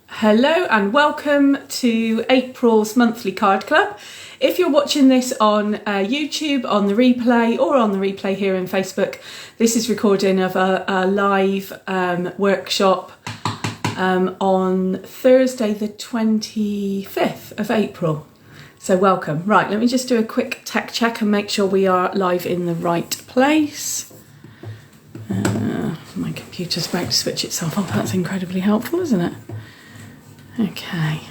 Hello and welcome to April's monthly card club. If you're watching this on YouTube, on the replay, or on the replay here in Facebook, this is recording of a live workshop on Thursday the 25th of April. So welcome. Right, let me just do a quick tech check and make sure we are live in the right place. My computer's about to switch itself off. That's incredibly helpful, isn't it? Okay.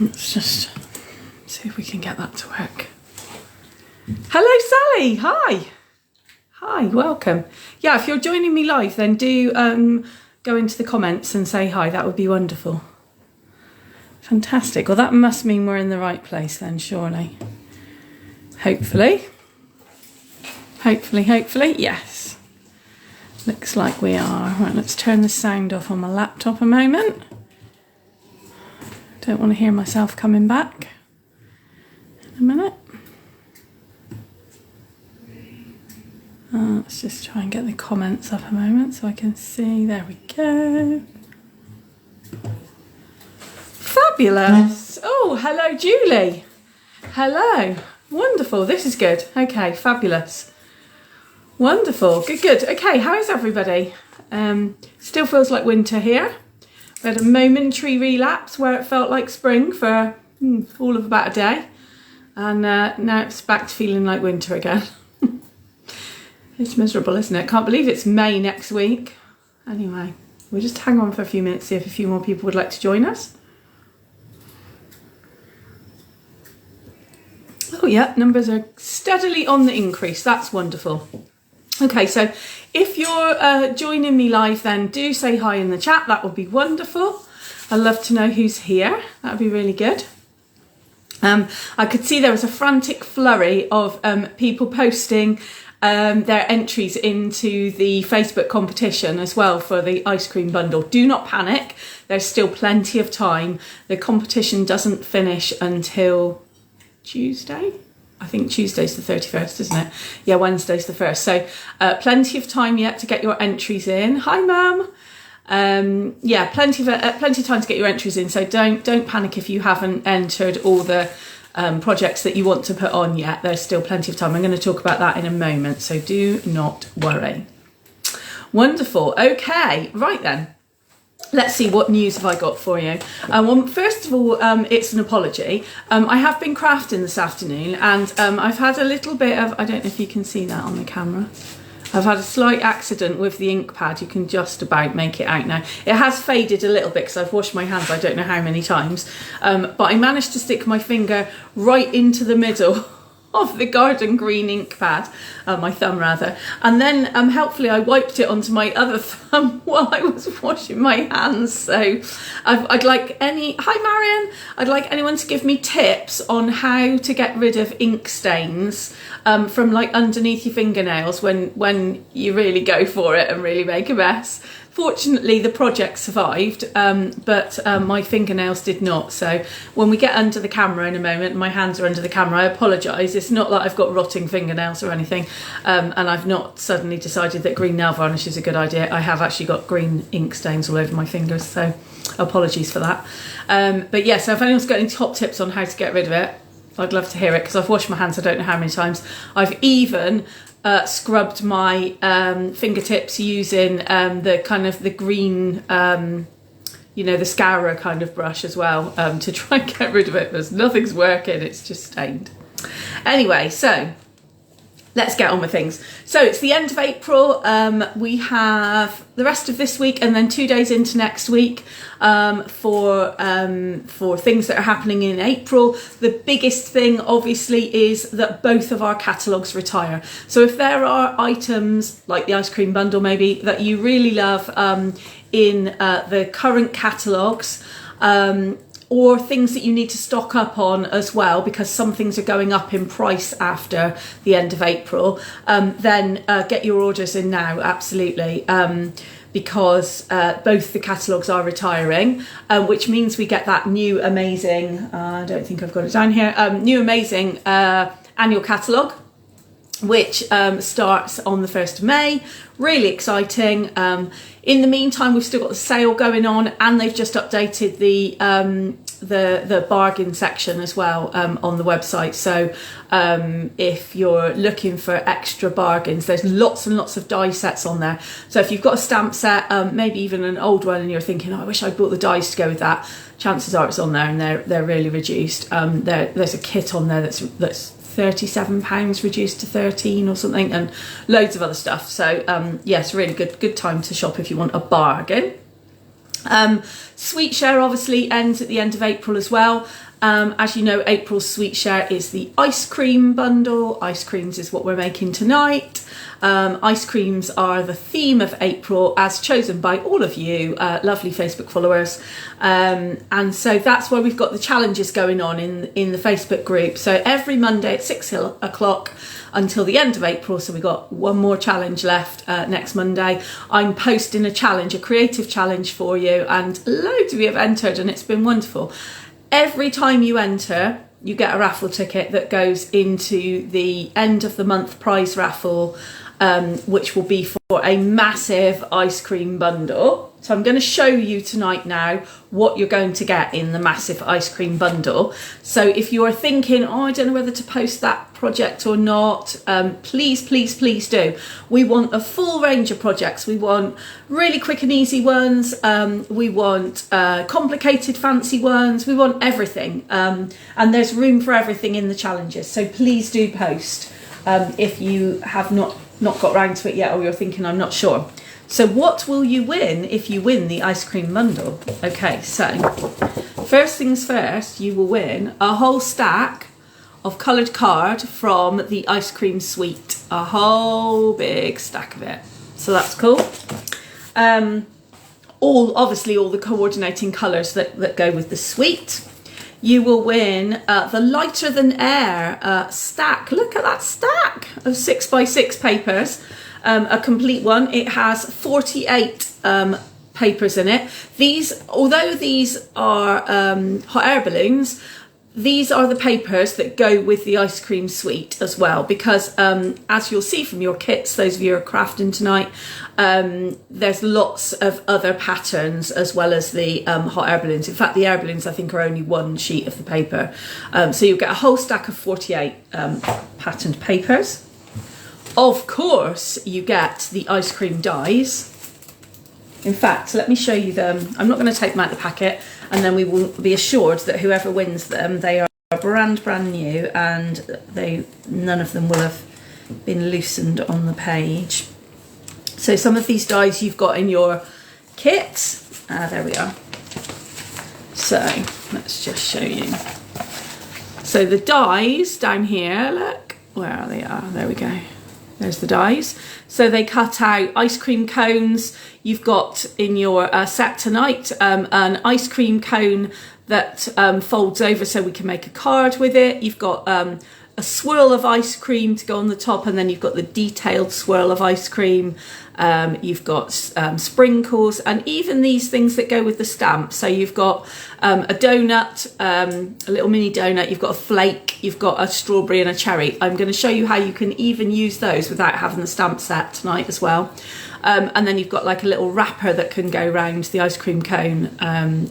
Let's just see if we can get that to work. Hello, Sally. Hi. Hi, welcome. Yeah, if you're joining me live, then do go into the comments and say hi. That would be wonderful. Fantastic. Well, that must mean we're in the right place then, surely. Hopefully. Hopefully, yes. Looks like we are. Right, let's turn the sound off on my laptop a moment. Don't want to hear myself coming back in a minute. Let's just try and get the comments up a moment so I can see. There we go. Fabulous. Oh, hello, Julie. Hello. Wonderful. This is good. Okay, fabulous. Wonderful. Good. Okay, how is everybody? Still feels like winter here. We had a momentary relapse where it felt like spring for all of about a day. And now it's back to feeling like winter again. It's miserable, isn't it? Can't believe it's May next week. Anyway, we'll just hang on for a few minutes, see if a few more people would like to join us. Oh yeah, numbers are steadily on the increase. That's wonderful. Okay, so if you're joining me live, then do say hi in the chat. That would be wonderful. I'd love to know who's here. That would be really good. I could see there was a frantic flurry of people posting their entries into the Facebook competition as well for the ice cream bundle. Do not panic. There's still plenty of time. The competition doesn't finish until Tuesday. I think Tuesday's the 31st, isn't it? Yeah, Wednesday's the 1st. So plenty of time yet to get your entries in. Hi, Mum. Yeah, plenty of time to get your entries in. So don't panic if you haven't entered all the projects that you want to put on yet. There's still plenty of time. I'm going to talk about that in a moment. So do not worry. Wonderful. Okay, right then. Let's see, what news have I got for you? Well, first of all, it's an apology. I have been crafting this afternoon and I've had a little bit of, I don't know if you can see that on the camera. I've had a slight accident with the ink pad. You can just about make it out now. It has faded a little bit because I've washed my hands I don't know how many times. But I managed to stick my finger right into the middle of the garden green ink pad, my thumb rather, and then helpfully I wiped it onto my other thumb while I was washing my hands. So I'd like hi Marion, I'd like anyone to give me tips on how to get rid of ink stains from like underneath your fingernails when you really go for it and really make a mess. Fortunately, the project survived, but my fingernails did not. So when we get under the camera in a moment, my hands are under the camera, I apologise. It's not that I've got rotting fingernails or anything, and I've not suddenly decided that green nail varnish is a good idea. I have actually got green ink stains all over my fingers, so apologies for that. But yeah, so if anyone's got any top tips on how to get rid of it, I'd love to hear it, because I've washed my hands I don't know how many times. I've even scrubbed my fingertips using the kind of the green, you know, the scourer kind of brush as well, to try and get rid of it, because nothing's working, it's just stained. Anyway, so let's get on with things. So it's the end of April. We have the rest of this week and then 2 days into next week for things that are happening in April. The biggest thing obviously is that both of our catalogues retire. So if there are items like the ice cream bundle maybe that you really love in the current catalogues, or things that you need to stock up on as well, because some things are going up in price after the end of April, then get your orders in now, absolutely. Because both the catalogues are retiring, which means we get that new amazing, I don't think I've got it down here, new amazing annual catalogue, which starts on the 1st of May. Really exciting. In the meantime, we've still got the sale going on, and they've just updated the bargain section as well on the website. So if you're looking for extra bargains, there's lots and lots of die sets on there. So if you've got a stamp set, maybe even an old one, and you're thinking, oh, I wish I bought the dies to go with that, chances are it's on there, and they're really reduced. There's a kit on there that's £37 reduced to 13 or something, and loads of other stuff. So yes, really good time to shop if you want a bargain. Sweet Share obviously ends at the end of April as well. As you know, April's Sweet Share is the ice cream bundle. Ice creams is what we're making tonight. Ice creams are the theme of April, as chosen by all of you lovely Facebook followers. And so that's where we've got the challenges going on in the Facebook group. So every Monday at 6 o'clock until the end of April, so we've got one more challenge left next Monday, I'm posting a challenge, a creative challenge for you, and loads of you have entered, and it's been wonderful. Every time you enter, you get a raffle ticket that goes into the end of the month prize raffle, which will be for a massive ice cream bundle. So I'm going to show you tonight now what you're going to get in the massive ice cream bundle. So if you're thinking, oh, I don't know whether to post that project or not, please do. We want a full range of projects. We want really quick and easy ones. We want complicated, fancy ones. We want everything. And there's room for everything in the challenges. So please do post if you have not got round to it yet, or you're thinking, I'm not sure. So what will you win if you win the ice cream bundle? Okay, so first things first, you will win a whole stack of coloured card from the ice cream suite. A whole big stack of it. So that's cool. Obviously all the coordinating colours that go with the suite. You will win the Lighter Than Air stack. Look at that stack of 6x6 papers. A complete one. It has 48 papers in it. Although these are hot air balloons, these are the papers that go with the ice cream suite as well, because as you'll see from your kits, those of you who are crafting tonight, there's lots of other patterns as well as the hot air balloons. In fact, the air balloons I think are only one sheet of the paper. So you'll get a whole stack of 48 patterned papers. Of course, you get the ice cream dies. In fact, let me show you them. I'm not going to take them out of the packet, and then we will be assured that whoever wins them, they are brand new, and none of them will have been loosened on the page. So some of these dies you've got in your kit. There we are. So let's just show you. So the dies down here, look, where they are. There we go. There's the dies. So they cut out ice cream cones. You've got in your set tonight an ice cream cone that folds over so we can make a card with it. You've got a swirl of ice cream to go on the top, and then you've got the detailed swirl of ice cream. You've got sprinkles, and even these things that go with the stamp. So you've got a donut, a little mini donut, you've got a flake, you've got a strawberry and a cherry. I'm going to show you how you can even use those without having the stamp set tonight as well. And then you've got like a little wrapper that can go around the ice cream cone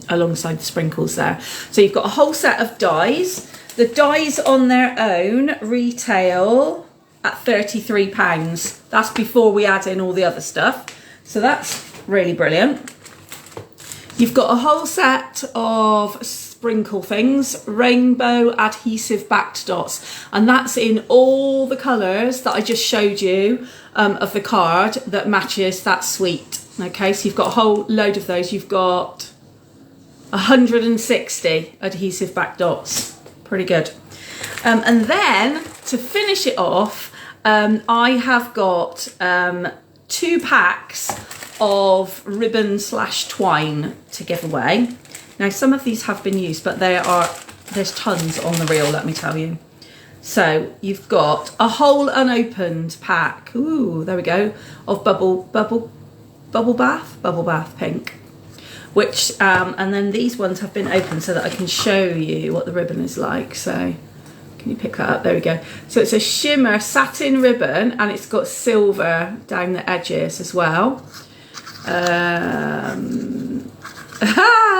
alongside the sprinkles there. So you've got a whole set of dies. The dies on their own retail at £33. That's before we add in all the other stuff. So that's really brilliant. You've got a whole set of sprinkle things, rainbow adhesive backed dots, and that's in all the colours that I just showed you of the card that matches that suite. Okay, so you've got a whole load of those. You've got 160 adhesive backed dots. Pretty good. And then to finish it off, I have got 2 packs of ribbon/twine to give away. Now some of these have been used, but there's tons on the reel, let me tell you. So you've got a whole unopened pack. Ooh, there we go, of bubble bath pink. Which and then these ones have been opened so that I can show you what the ribbon is like. So Can you pick that up? There we go. So it's a shimmer satin ribbon, and it's got silver down the edges as well.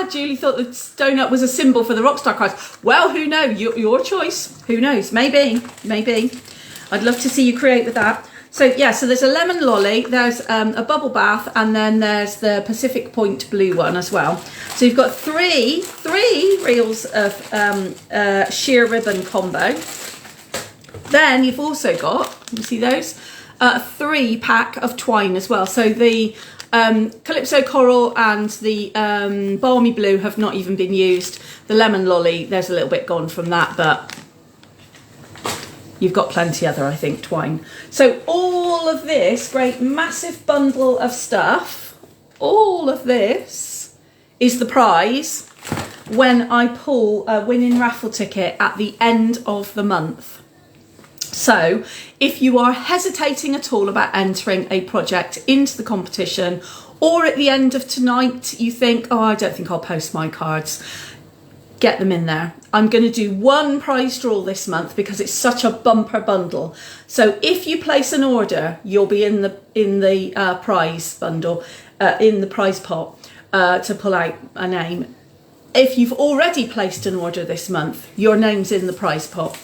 Julie thought the donut was a symbol for the Rockstar cards. Well, who knows? Your choice. Who knows? Maybe. I'd love to see you create with that. So yeah, so there's a lemon lolly, there's a bubble bath, and then there's the Pacific Point blue one as well. So you've got three reels of sheer ribbon combo. Then you've also got, you see those, 3-pack of twine as well. So the Calypso Coral and the Balmy Blue have not even been used. The lemon lolly, there's a little bit gone from that, but you've got plenty other, I think, twine. So all of this great massive bundle of stuff, all of this is the prize when I pull a winning raffle ticket at the end of the month. So if you are hesitating at all about entering a project into the competition, or at the end of tonight you think, oh, I don't think I'll post my cards, get them in there. I'm going to do one prize draw this month because it's such a bumper bundle. So if you place an order, you'll be in the prize bundle, in the prize pot, to pull out a name. If you've already placed an order this month, your name's in the prize pot.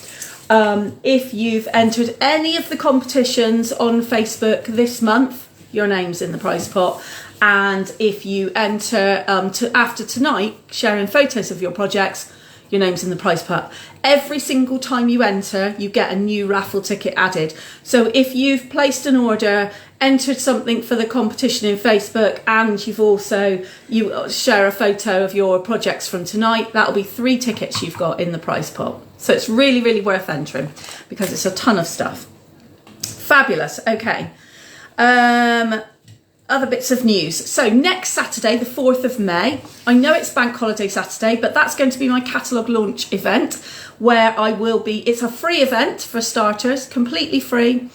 If you've entered any of the competitions on Facebook this month, your name's in the prize pot. And if you enter after tonight, sharing photos of your projects, your name's in the prize pot. Every single time you enter, you get a new raffle ticket added. So if you've placed an order, entered something for the competition in Facebook, and you share a photo of your projects from tonight, that'll be 3 tickets you've got in the prize pot. So it's really, really worth entering because it's a ton of stuff. Fabulous. Okay. Other bits of news. So next Saturday, the 4th of May, I know it's Bank Holiday Saturday, but that's going to be my catalogue launch event where I will be, it's a free event for starters, completely free.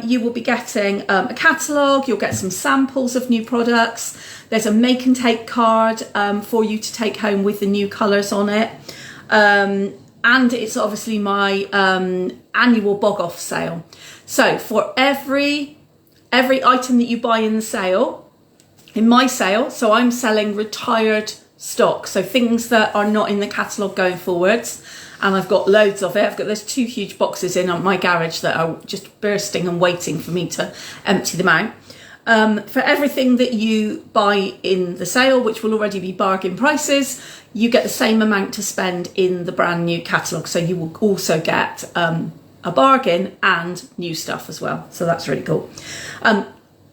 You will be getting a catalogue, you'll get some samples of new products. There's a make and take card for you to take home with the new colours on it. And it's obviously my annual bog off sale. So for every item that you buy in the sale, in my sale, so I'm selling retired stock, so things that are not in the catalogue going forwards, and I've got loads of it. There's 2 huge boxes in my garage that are just bursting and waiting for me to empty them out. For everything that you buy in the sale, which will already be bargain prices, you get the same amount to spend in the brand new catalogue, so you will also get a bargain and new stuff as well. So that's really cool.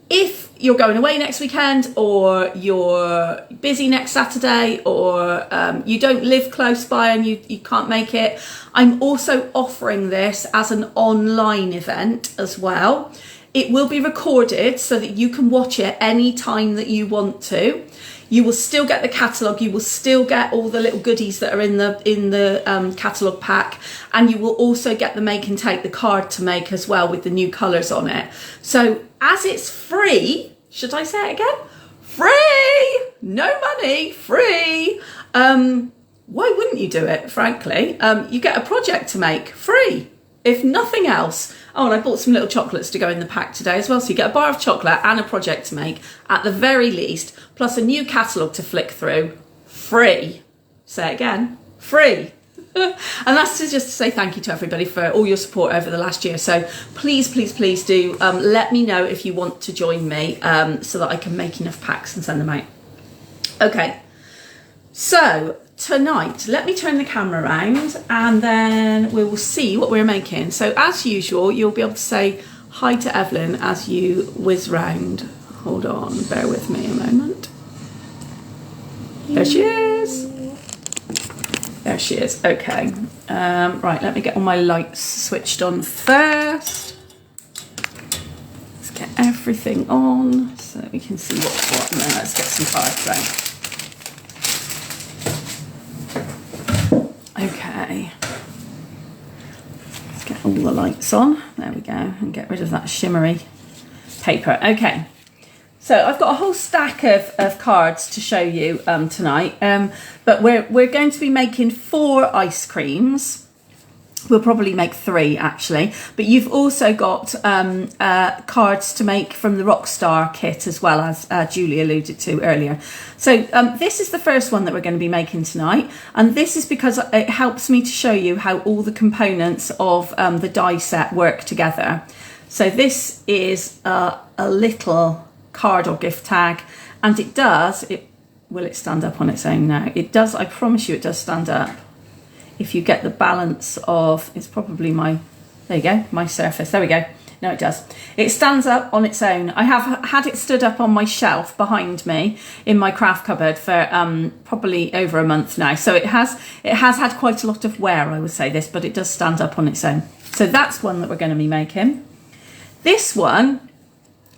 If you're going away next weekend, or you're busy next Saturday, or you don't live close by and you can't make it, I'm also offering this as an online event as well. It will be recorded so that you can watch it any time that you want to. You will still get the catalogue, you will still get all the little goodies that are in the catalogue pack, and you will also get the make and take, the card to make as well with the new colours on it. So as it's free, should I say it again? Free! No money, free! Why wouldn't you do it, frankly? You get a project to make, free, if nothing else. Oh, and I bought some little chocolates to go in the pack today as well. So you get a bar of chocolate and a project to make at the very least, plus a new catalogue to flick through, free. Say it again, free. And that's just to say thank you to everybody for all your support over the last year. So please, please, please do let me know if you want to join me so that I can make enough packs and send them out. Okay, so tonight, let me turn the camera around and then we will see what we're making. So as usual, you'll be able to say hi to Evelyn as you whiz round. Hold on, bear with me a moment. There she is. There she is. Okay. Right, let me get all my lights switched on first. Let's get everything on so that we can see what's what, and then let's get some cards out. Okay, let's get all the lights on. There we go, and get rid of that shimmery paper. Okay, so I've got a whole stack of cards to show you tonight, but we're going to be making 4 ice creams. We'll probably make 3 actually, but you've also got cards to make from the Rockstar kit as well, as Julie alluded to earlier. So this is the first one that we're going to be making tonight, and this is because it helps me to show you how all the components of the die set work together. So this is a little card or gift tag, and will it stand up on its own now? It does, I promise you it does stand up. If you get the balance of, it's probably my, there you go, my surface, there we go. No, it does. It stands up on its own. I have had it stood up on my shelf behind me in my craft cupboard for probably over a month now. So it has had quite a lot of wear, I would say this, but it does stand up on its own. So that's one that we're going to be making. This one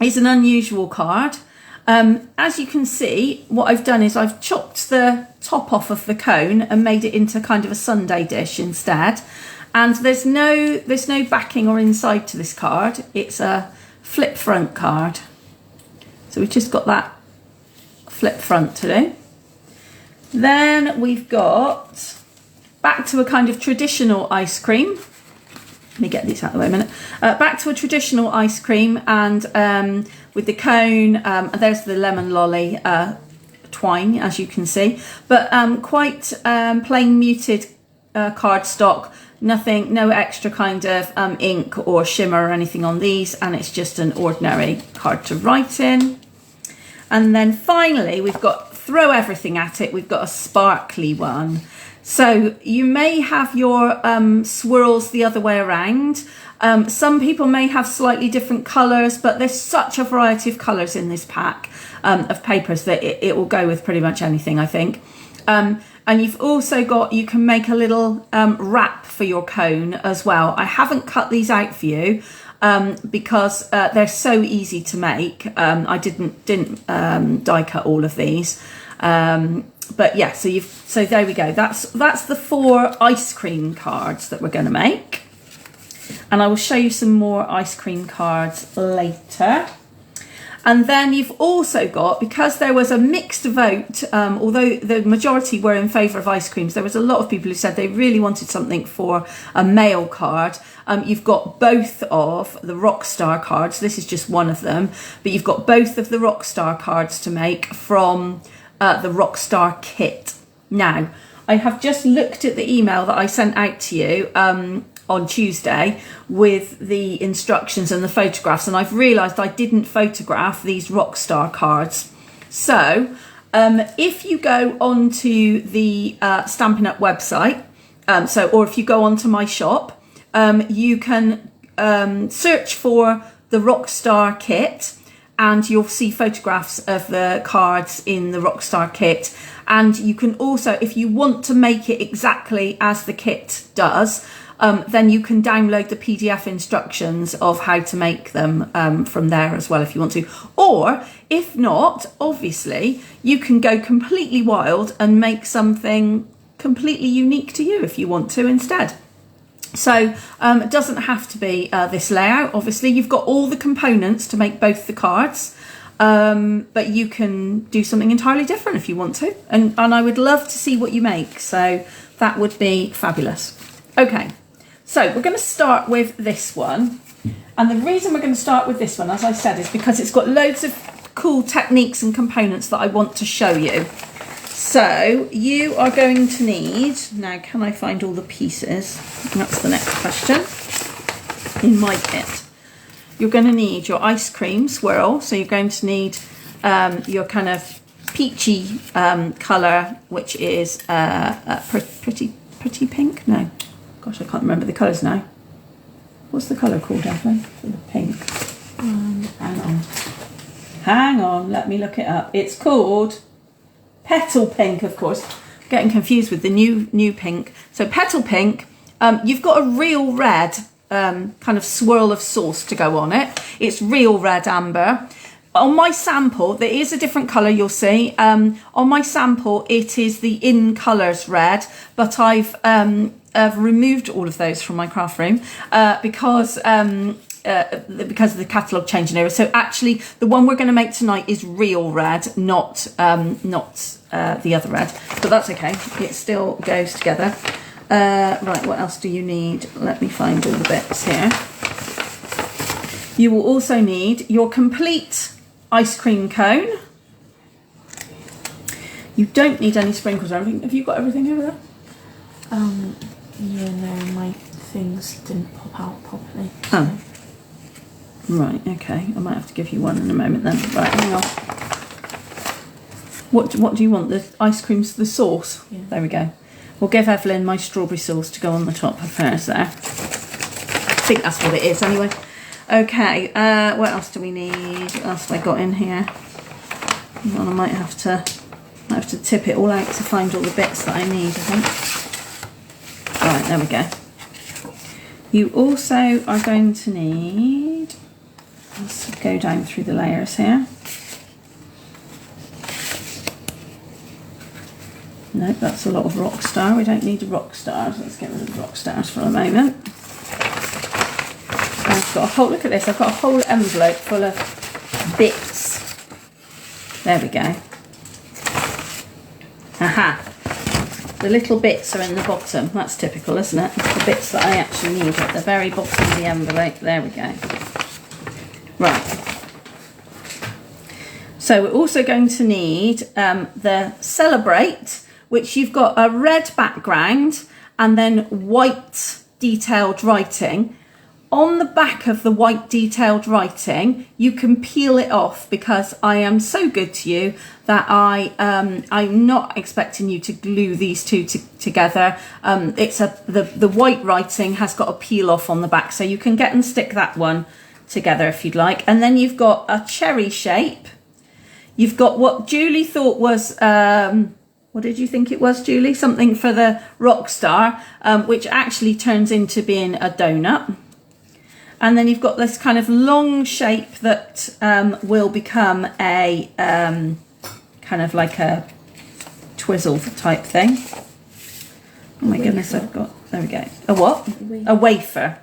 is an unusual card. As you can see, what I've done is I've chopped the top off of the cone and made it into kind of a sundae dish instead. And there's no backing or inside to this card. It's a flip front card. So we've just got that flip front to do. Then we've got back to a kind of traditional ice cream. Let me get these out of the way a minute. Back to a traditional ice cream, and with the cone, there's the lemon lolly twine, as you can see, but quite plain muted cardstock, nothing, no extra kind of ink or shimmer or anything on these, and it's just an ordinary card to write in. And then finally, we've got, throw everything at it, we've got a sparkly one. So you may have your swirls the other way around. Some people may have slightly different colours, but there's such a variety of colours in this pack of papers that it will go with pretty much anything, I think. And you've also got, you can make a little wrap for your cone as well. I haven't cut these out for you because they're so easy to make. I didn't die cut all of these. But yeah, so there we go. That's the 4 ice cream cards that we're going to make, and I will show you some more ice cream cards later. And then you've also got, because there was a mixed vote, although the majority were in favour of ice creams, there was a lot of people who said they really wanted something for a male card. You've got both of the Rockstar cards. This is just one of them, but you've got both of the Rockstar cards to make from the Rockstar kit. Now, I have just looked at the email that I sent out to you on Tuesday with the instructions and the photographs, and I've realised I didn't photograph these Rockstar cards. So if you go onto the Stampin' Up website, or if you go onto my shop, you can search for the Rockstar kit, and you'll see photographs of the cards in the Rockstar kit. And you can also, if you want to make it exactly as the kit does, then you can download the PDF instructions of how to make them from there as well if you want to. Or if not, obviously, you can go completely wild and make something completely unique to you if you want to instead. So it doesn't have to be this layout. Obviously, you've got all the components to make both the cards, but you can do something entirely different if you want to. And I would love to see what you make. So that would be fabulous. Okay, so we're going to start with this one. And the reason we're going to start with this one, as I said, is because it's got loads of cool techniques and components that I want to show you. So you are going to need, now can I find all the pieces? That's the next question in my kit. You're going to need your ice cream swirl. So you're going to need your kind of peachy colour, which is pretty pink. No, gosh, I can't remember the colours now. What's the colour called, Evelyn, for the pink? Hang on, let me look it up. It's called Petal Pink, of course. Getting confused with the new pink. So Petal Pink, you've got a real red kind of swirl of sauce to go on it. It's real red amber. On my sample, there is a different colour, you'll see. On my sample, it is the In Colours red, but I've removed all of those from my craft room because of the catalogue changing over. So actually, the one we're going to make tonight is real red, not the other red. But that's okay. It still goes together. Right, what else do you need? Let me find all the bits here. You will also need your complete ice cream cone. You don't need any sprinkles or anything. Have you got everything over there? Yeah, no, my things didn't pop out properly. So. Oh. Right, okay. I might have to give you one in a moment then. Right, hang on. What do you want? The ice cream's the sauce? Yeah. There we go. We'll give Evelyn my strawberry sauce to go on the top of hers there. I think that's what it is anyway. Okay, what else do we need? What else have I got in here? Well, I might have to tip it all out to find all the bits that I need, I think. Right, there we go. You also are going to need, let's go down through the layers here. No, that's a lot of Rockstar. We don't need Rockstars. Let's get rid of Rockstars for a moment. I've got a whole, look at this, I've got a whole envelope full of bits. There we go. Aha. The little bits are in the bottom. That's typical, isn't it? The bits that I actually need at the very bottom of the envelope. There we go. Right. So we're also going to need the Celebrate, which you've got a red background and then white detailed writing. On the back of the white detailed writing, you can peel it off because I am so good to you that I'm not expecting you to glue these two together. The white writing has got a peel off on the back, so you can get and stick that one together if you'd like. And then you've got a cherry shape. You've got what Julie thought was, what did you think it was, Julie? Something for the Rockstar, which actually turns into being a donut. And then you've got this kind of long shape that will become a kind of like a twizzle type thing. Oh my goodness, I've got, there we go. A what? A wafer.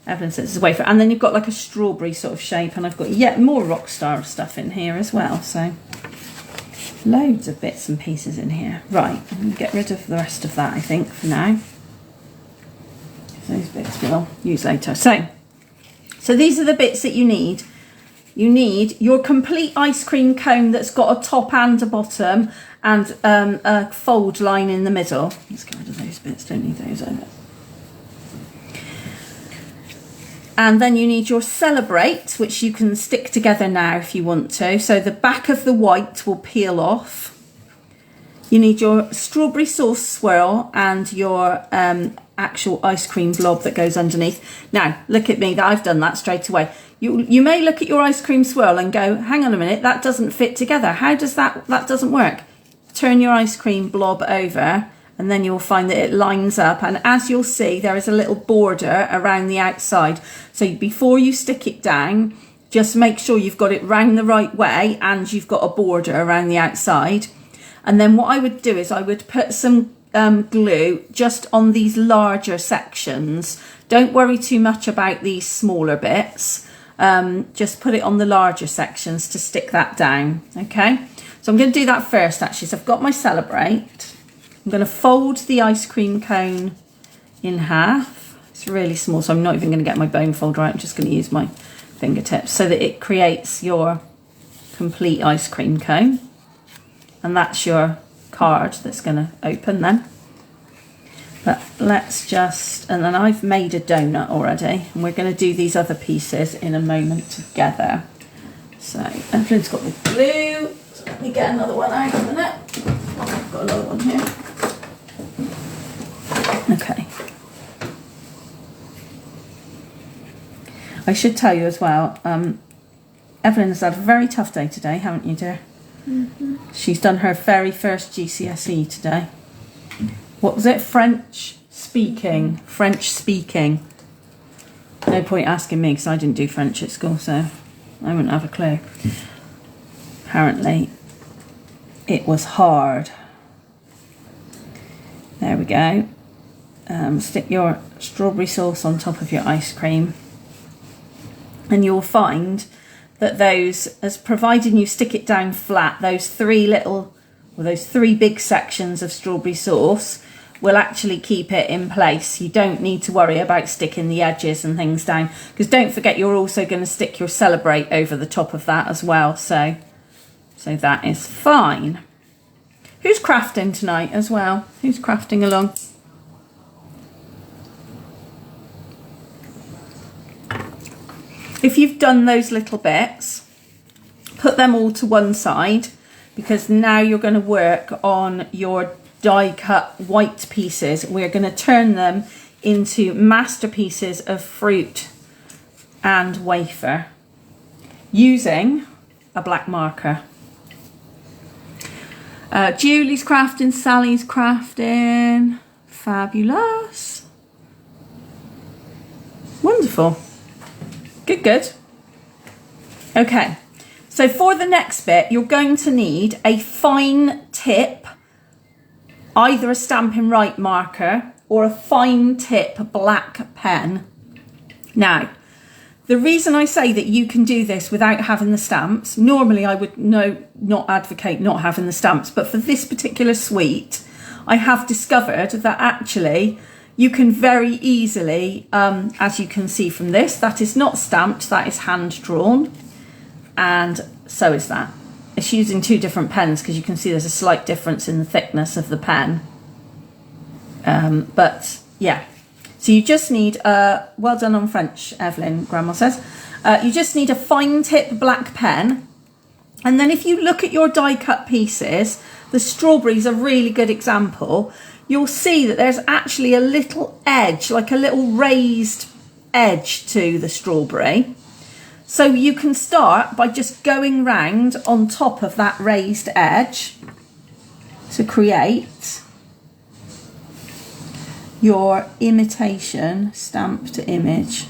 Evelyn says it's a wafer. And then you've got like a strawberry sort of shape, and I've got yet more Rockstar stuff in here as well. So loads of bits and pieces in here. Right, I'm going to get rid of the rest of that, I think, for now. Those bits we'll use later. So these are the bits that you need. You need your complete ice cream cone that's got a top and a bottom and a fold line in the middle. Let's get rid of those bits, don't need those over. And then you need your Celebrate, which you can stick together now if you want to. So the back of the white will peel off. You need your strawberry sauce swirl and your actual ice cream blob that goes underneath. Now, look at me, that I've done that straight away. You may look at your ice cream swirl and go, hang on a minute, that doesn't fit together. How does that doesn't work? Turn your ice cream blob over and then you'll find that it lines up. And as you'll see, there is a little border around the outside. So before you stick it down, just make sure you've got it round the right way and you've got a border around the outside. And then what I would do is I would put some glue just on these larger sections. Don't worry too much about these smaller bits. Just put it on the larger sections to stick that down. Okay, so I'm going to do that first actually. So I've got my Celebrate. I'm going to fold the ice cream cone in half. It's really small, so I'm not even going to get my bone folder out. I'm just going to use my fingertips so that it creates your complete ice cream cone. And that's your card that's going to open then. But let's just, and then I've made a donut already, and we're going to do these other pieces in a moment together. So Evelyn's got the glue, so let me get another one out in a minute. I've got another one here. Okay. I should tell you as well, Evelyn has had a very tough day today, haven't you, dear? Mm-hmm. She's done her very first GCSE today. What was it? French speaking. No point asking me because I didn't do French at school, so I wouldn't have a clue. Apparently, it was hard. There we go. Stick your strawberry sauce on top of your ice cream, and you'll find that those, as provided you stick it down flat, those three big sections of strawberry sauce will actually keep it in place. You don't need to worry about sticking the edges and things down, because don't forget you're also going to stick your Celebrate over the top of that as well, so that is fine. Who's crafting tonight as well? Who's crafting along? If you've done those little bits, put them all to one side, because now you're going to work on your die cut white pieces. We're going to turn them into masterpieces of fruit and wafer using a black marker. Julie's crafting, Sally's crafting. Fabulous. Wonderful. Good, good. Okay, so for the next bit, you're going to need a fine tip, either a Stampin' Right marker or a fine tip black pen. Now, the reason I say that you can do this without having the stamps, normally I would not advocate not having the stamps, but for this particular suite, I have discovered that actually you can very easily, as you can see from this, that is not stamped, that is hand drawn, and so is that. It's using two different pens because you can see there's a slight difference in the thickness of the pen. But yeah, so you just need, well done on French, Evelyn, Grandma says. You just need a fine tip black pen. And then if you look at your die cut pieces, the strawberry's a really good example. You'll see that there's actually a little edge, like a little raised edge to the strawberry. So you can start by just going round on top of that raised edge to create your imitation stamped image.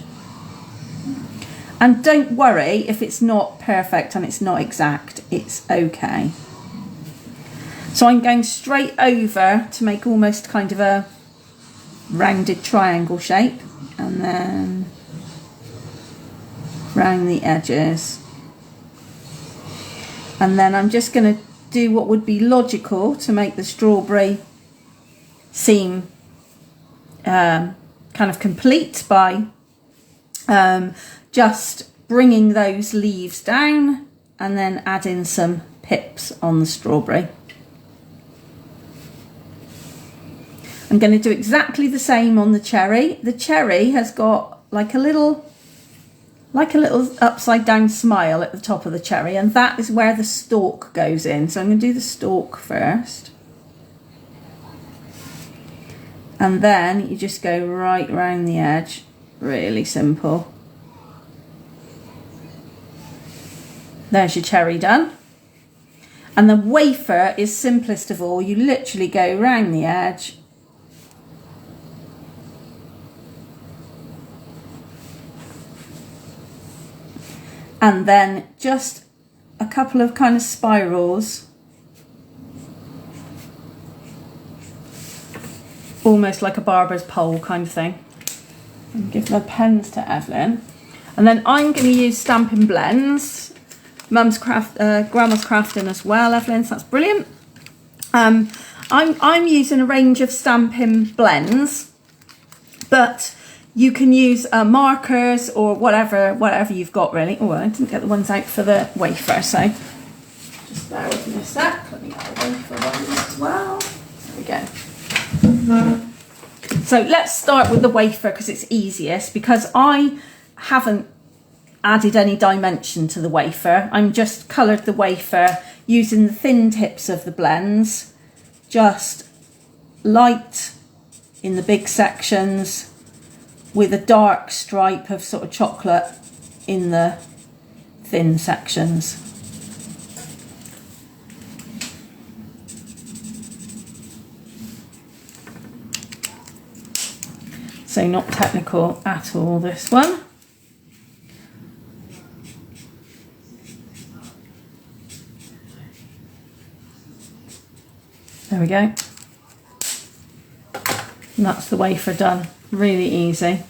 And don't worry if it's not perfect and it's not exact, it's okay. So I'm going straight over to make almost kind of a rounded triangle shape, and then round the edges. And then I'm just going to do what would be logical to make the strawberry seem kind of complete by just bringing those leaves down and then adding some pips on the strawberry. I'm going to do exactly the same on the cherry. The cherry has got like a little upside down smile at the top of the cherry, and that is where the stalk goes in. So I'm going to do the stalk first. And then you just go right round the edge. Really simple. There's your cherry done. And the wafer is simplest of all. You literally go round the edge. And then just a couple of kind of spirals, almost like a barber's pole kind of thing. And give the pens to Evelyn. And then I'm going to use Stampin' Blends. Grandma's crafting as well, Evelyn, so that's brilliant. I'm using a range of Stampin' Blends, but you can use markers or whatever you've got really. Oh, I didn't get the ones out for the wafer, so just bear with me a sec. Let me get the wafer ones as well. There we go. So let's start with the wafer because it's easiest, because I haven't added any dimension to the wafer. I'm just coloured the wafer using the thin tips of the blends, just light in the big sections, with a dark stripe of sort of chocolate in the thin sections. So not technical at all, this one. There we go. And that's the wafer done. Really easy.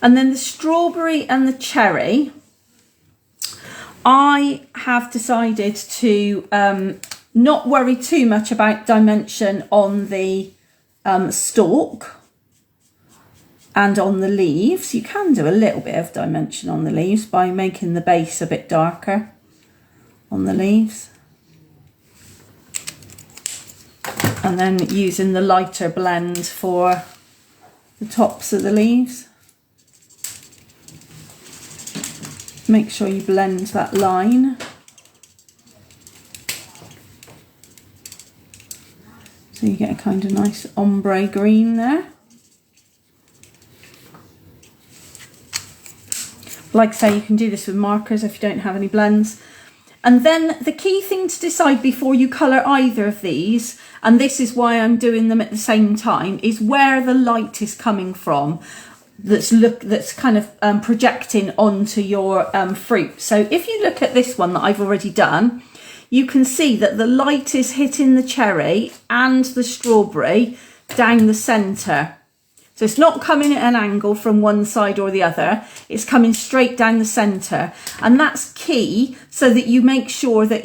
And then the strawberry and the cherry, I have decided to not worry too much about dimension on the stalk and on the leaves. You can do a little bit of dimension on the leaves by making the base a bit darker on the leaves. And then using the lighter blend for the tops of the leaves. Make sure you blend that line. So you get a kind of nice ombre green there. Like I say, you can do this with markers if you don't have any blends. And then the key thing to decide before you colour either of these, and this is why I'm doing them at the same time, is where the light is coming from that's kind of projecting onto your fruit. So if you look at this one that I've already done, you can see that the light is hitting the cherry and the strawberry down the centre. So it's not coming at an angle from one side or the other, it's coming straight down the centre. And that's key, so that you make sure that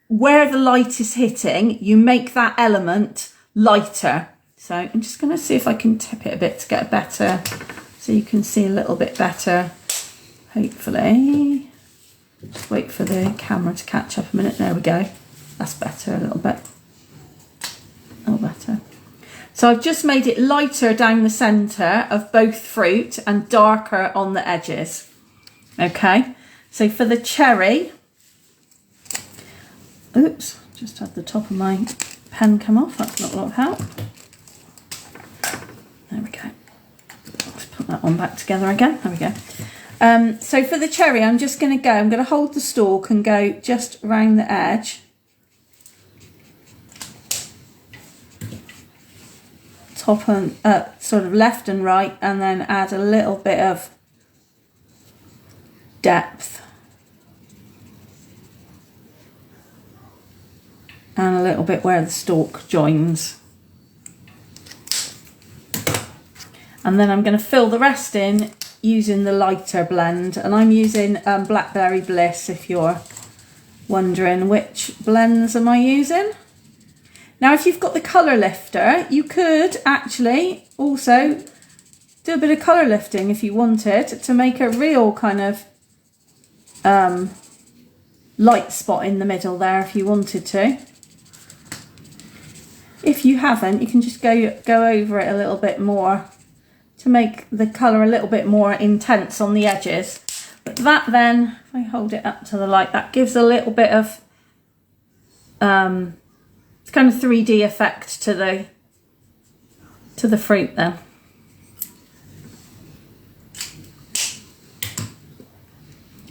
where the light is hitting, you make that element lighter. So I'm just going to see if I can tip it a bit to get a better, so you can see a little bit better, hopefully. Just wait for the camera to catch up a minute. There we go. That's better, a little bit. A little better. So I've just made it lighter down the centre of both fruit and darker on the edges. Okay, so for the cherry, oops, just had the top of my pen come off. That's not a lot of help. There we go. Let's put that one back together again. There we go. So for the cherry, I'm just going to hold the stalk and go just around the edge. Top and sort of left and right, and then add a little bit of depth and a little bit where the stalk joins. And then I'm going to fill the rest in using the lighter blend, and I'm using Blackberry Bliss, if you're wondering which blends am I using. Now if you've got the colour lifter, you could actually also do a bit of colour lifting if you wanted, to make a real kind of light spot in the middle there if you wanted to. If you haven't, you can just go over it a little bit more to make the colour a little bit more intense on the edges. But that then, if I hold it up to the light, that gives a little bit of kind of 3D effect to the fruit then.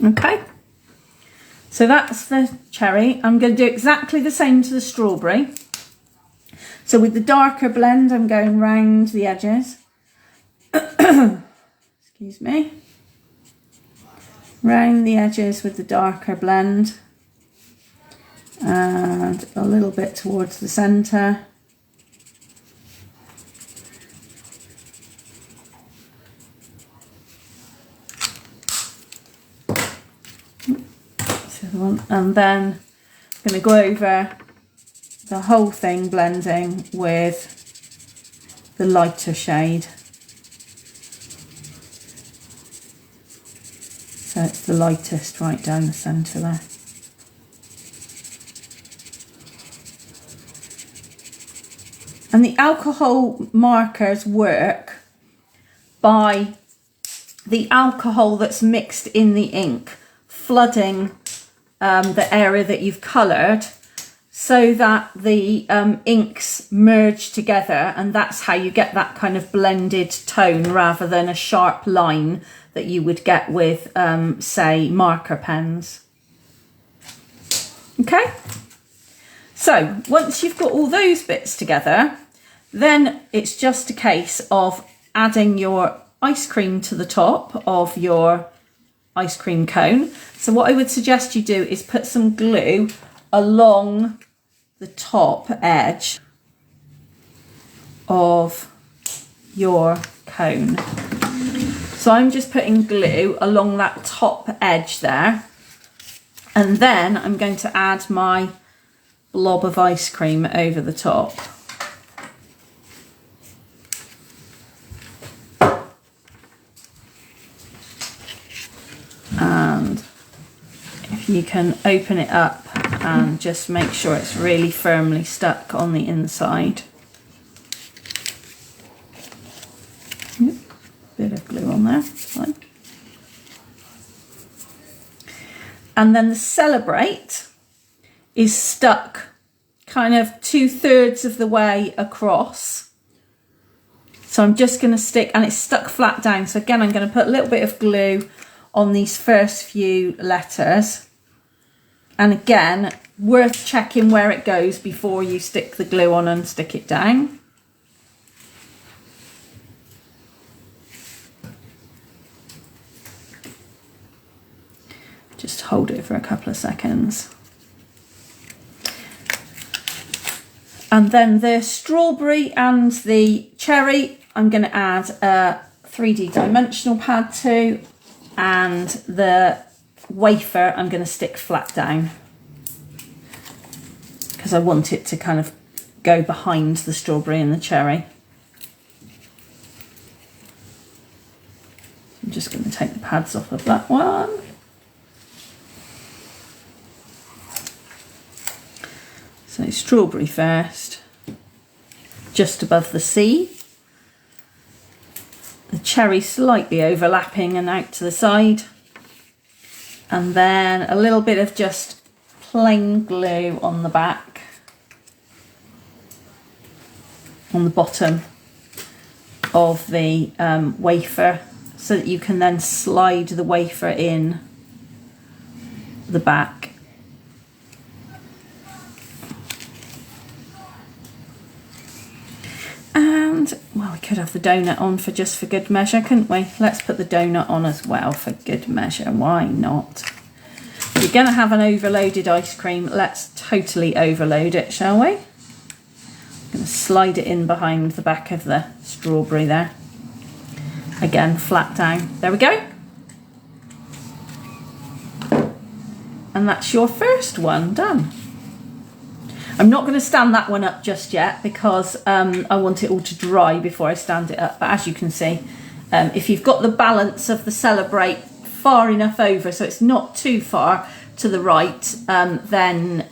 Okay, so that's the cherry. I'm going to do exactly the same to the strawberry. So with the darker blend, I'm going round the edges. Excuse me. Round the edges with the darker blend. And a little bit towards the centre. That's the other one. And then I'm going to go over the whole thing, blending with the lighter shade. So it's the lightest right down the centre there. And the alcohol markers work by the alcohol that's mixed in the ink flooding the area that you've coloured, so that the inks merge together, and that's how you get that kind of blended tone rather than a sharp line that you would get with, say, marker pens. Okay? So once you've got all those bits together, then it's just a case of adding your ice cream to the top of your ice cream cone. So what I would suggest you do is put some glue along the top edge of your cone. So I'm just putting glue along that top edge there, and then I'm going to add my blob of ice cream over the top. you can open it up and just make sure it's really firmly stuck on the inside. Bit of glue on there, fine. And then the Celebrate is stuck kind of 2/3 of the way across. So I'm just going to stick, and it's stuck flat down. So again, I'm going to put a little bit of glue on these first few letters. And again, worth checking where it goes before you stick the glue on and stick it down. Just hold it for a couple of seconds. And then the strawberry and the cherry, I'm going to add a 3D dimensional pad to, and the wafer I'm going to stick flat down because I want it to kind of go behind the strawberry and the cherry. I'm just going to take the pads off of that one. So strawberry first, just above the C. The cherry slightly overlapping and out to the side. And then a little bit of just plain glue on the back, on the bottom of the wafer, so that you can then slide the wafer in the back. And, well, we could have the donut on for good measure, couldn't we? Let's put the donut on as well for good measure. Why not? If you're going to have an overloaded ice cream, let's totally overload it, shall we? I'm going to slide it in behind the back of the strawberry there. Again, flat down. There we go. And that's your first one done. I'm not going to stand that one up just yet because I want it all to dry before I stand it up. But as you can see, if you've got the balance of the Celebrate far enough over so it's not too far to the right, then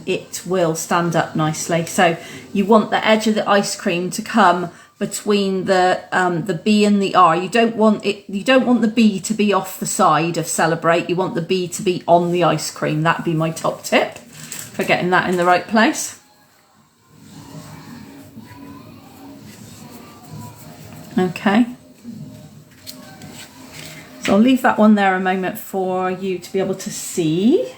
it will stand up nicely. So you want the edge of the ice cream to come between the B and the R. You don't want the B to be off the side of Celebrate. You want the B to be on the ice cream. That'd be my top tip for getting that in the right place. Okay. So I'll leave that one there a moment for you to be able to see.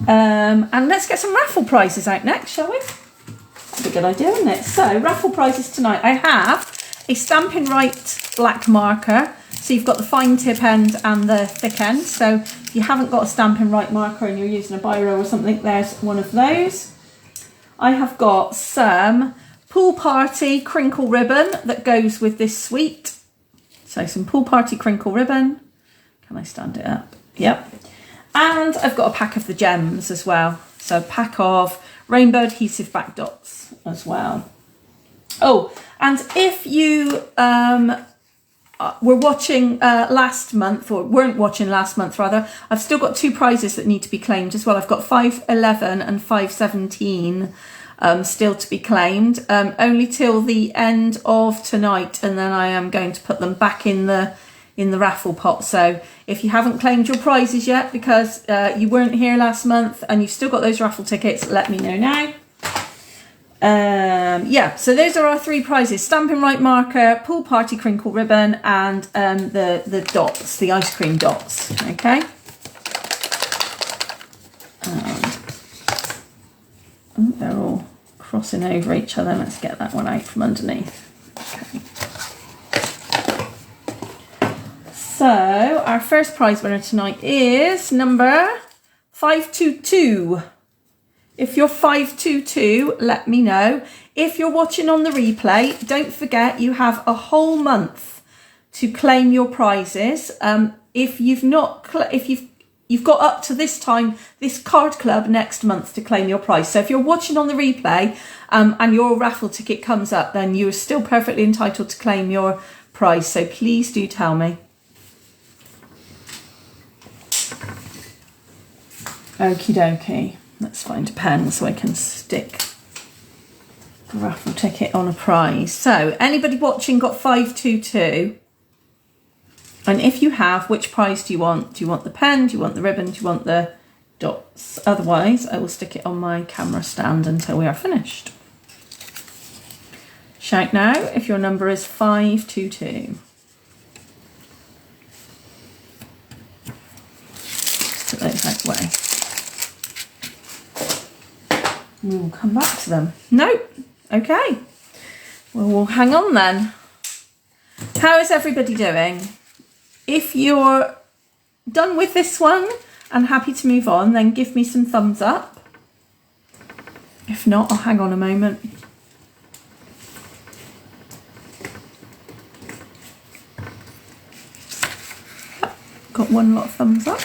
And let's get some raffle prizes out next, shall we? That's a good idea, isn't it? So, raffle prizes tonight. I have a Stampin' Right black marker. So you've got the fine tip end and the thick end. So if you haven't got a Stampin' Right marker and you're using a biro or something, there's one of those. I have got some Pool Party crinkle ribbon that goes with this suite. So some Pool Party crinkle ribbon. Can I stand it up? Yep. And I've got a pack of the gems as well. So a pack of rainbow adhesive back dots as well. Oh, and if you were watching last month, or weren't watching last month rather, I've still got two prizes that need to be claimed as well. I've got 511 and 517 still to be claimed, only till the end of tonight, and then I am going to put them back in the raffle pot. So if you haven't claimed your prizes yet because you weren't here last month and you've still got those raffle tickets, let me know now. Yeah, so those are our three prizes: Stampin' Right marker, Pool Party crinkle ribbon, and the dots, the ice cream dots. Okay. They're all crossing over each other. Let's get that one out from underneath. Okay. So our first prize winner tonight is number 522. If you're 522, let me know. If you're watching on the replay, don't forget you have a whole month to claim your prizes. If you've not, you've got up to this time, this card club next month to claim your prize. So if you're watching on the replay and your raffle ticket comes up, then you're still perfectly entitled to claim your prize. So please do tell me. Okie dokie. Let's find a pen so I can stick the raffle ticket on a prize. So, anybody watching got 522? And if you have, which prize do you want? Do you want the pen? Do you want the ribbon? Do you want the dots? Otherwise, I will stick it on my camera stand until we are finished. Shout now if your number is 522. Just put those out the way. We will come back to them. Nope. Okay. Well, we'll hang on then. How is everybody doing? If you're done with this one and happy to move on, then give me some thumbs up. If not, I'll hang on a moment. Got one lot of thumbs up.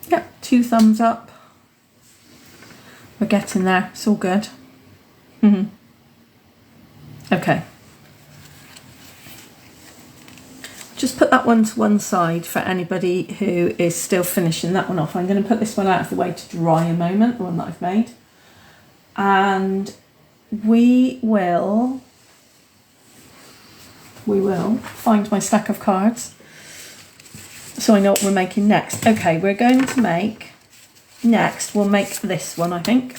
Yep, 2 thumbs up. We're getting there, it's all good. Okay. Just put that one to one side for anybody who is still finishing that one off. I'm going to put this one out of the way to dry a moment, the one that I've made. And we will find my stack of cards so I know what we're making next. Okay, we're going to make, next we'll make this one, I think.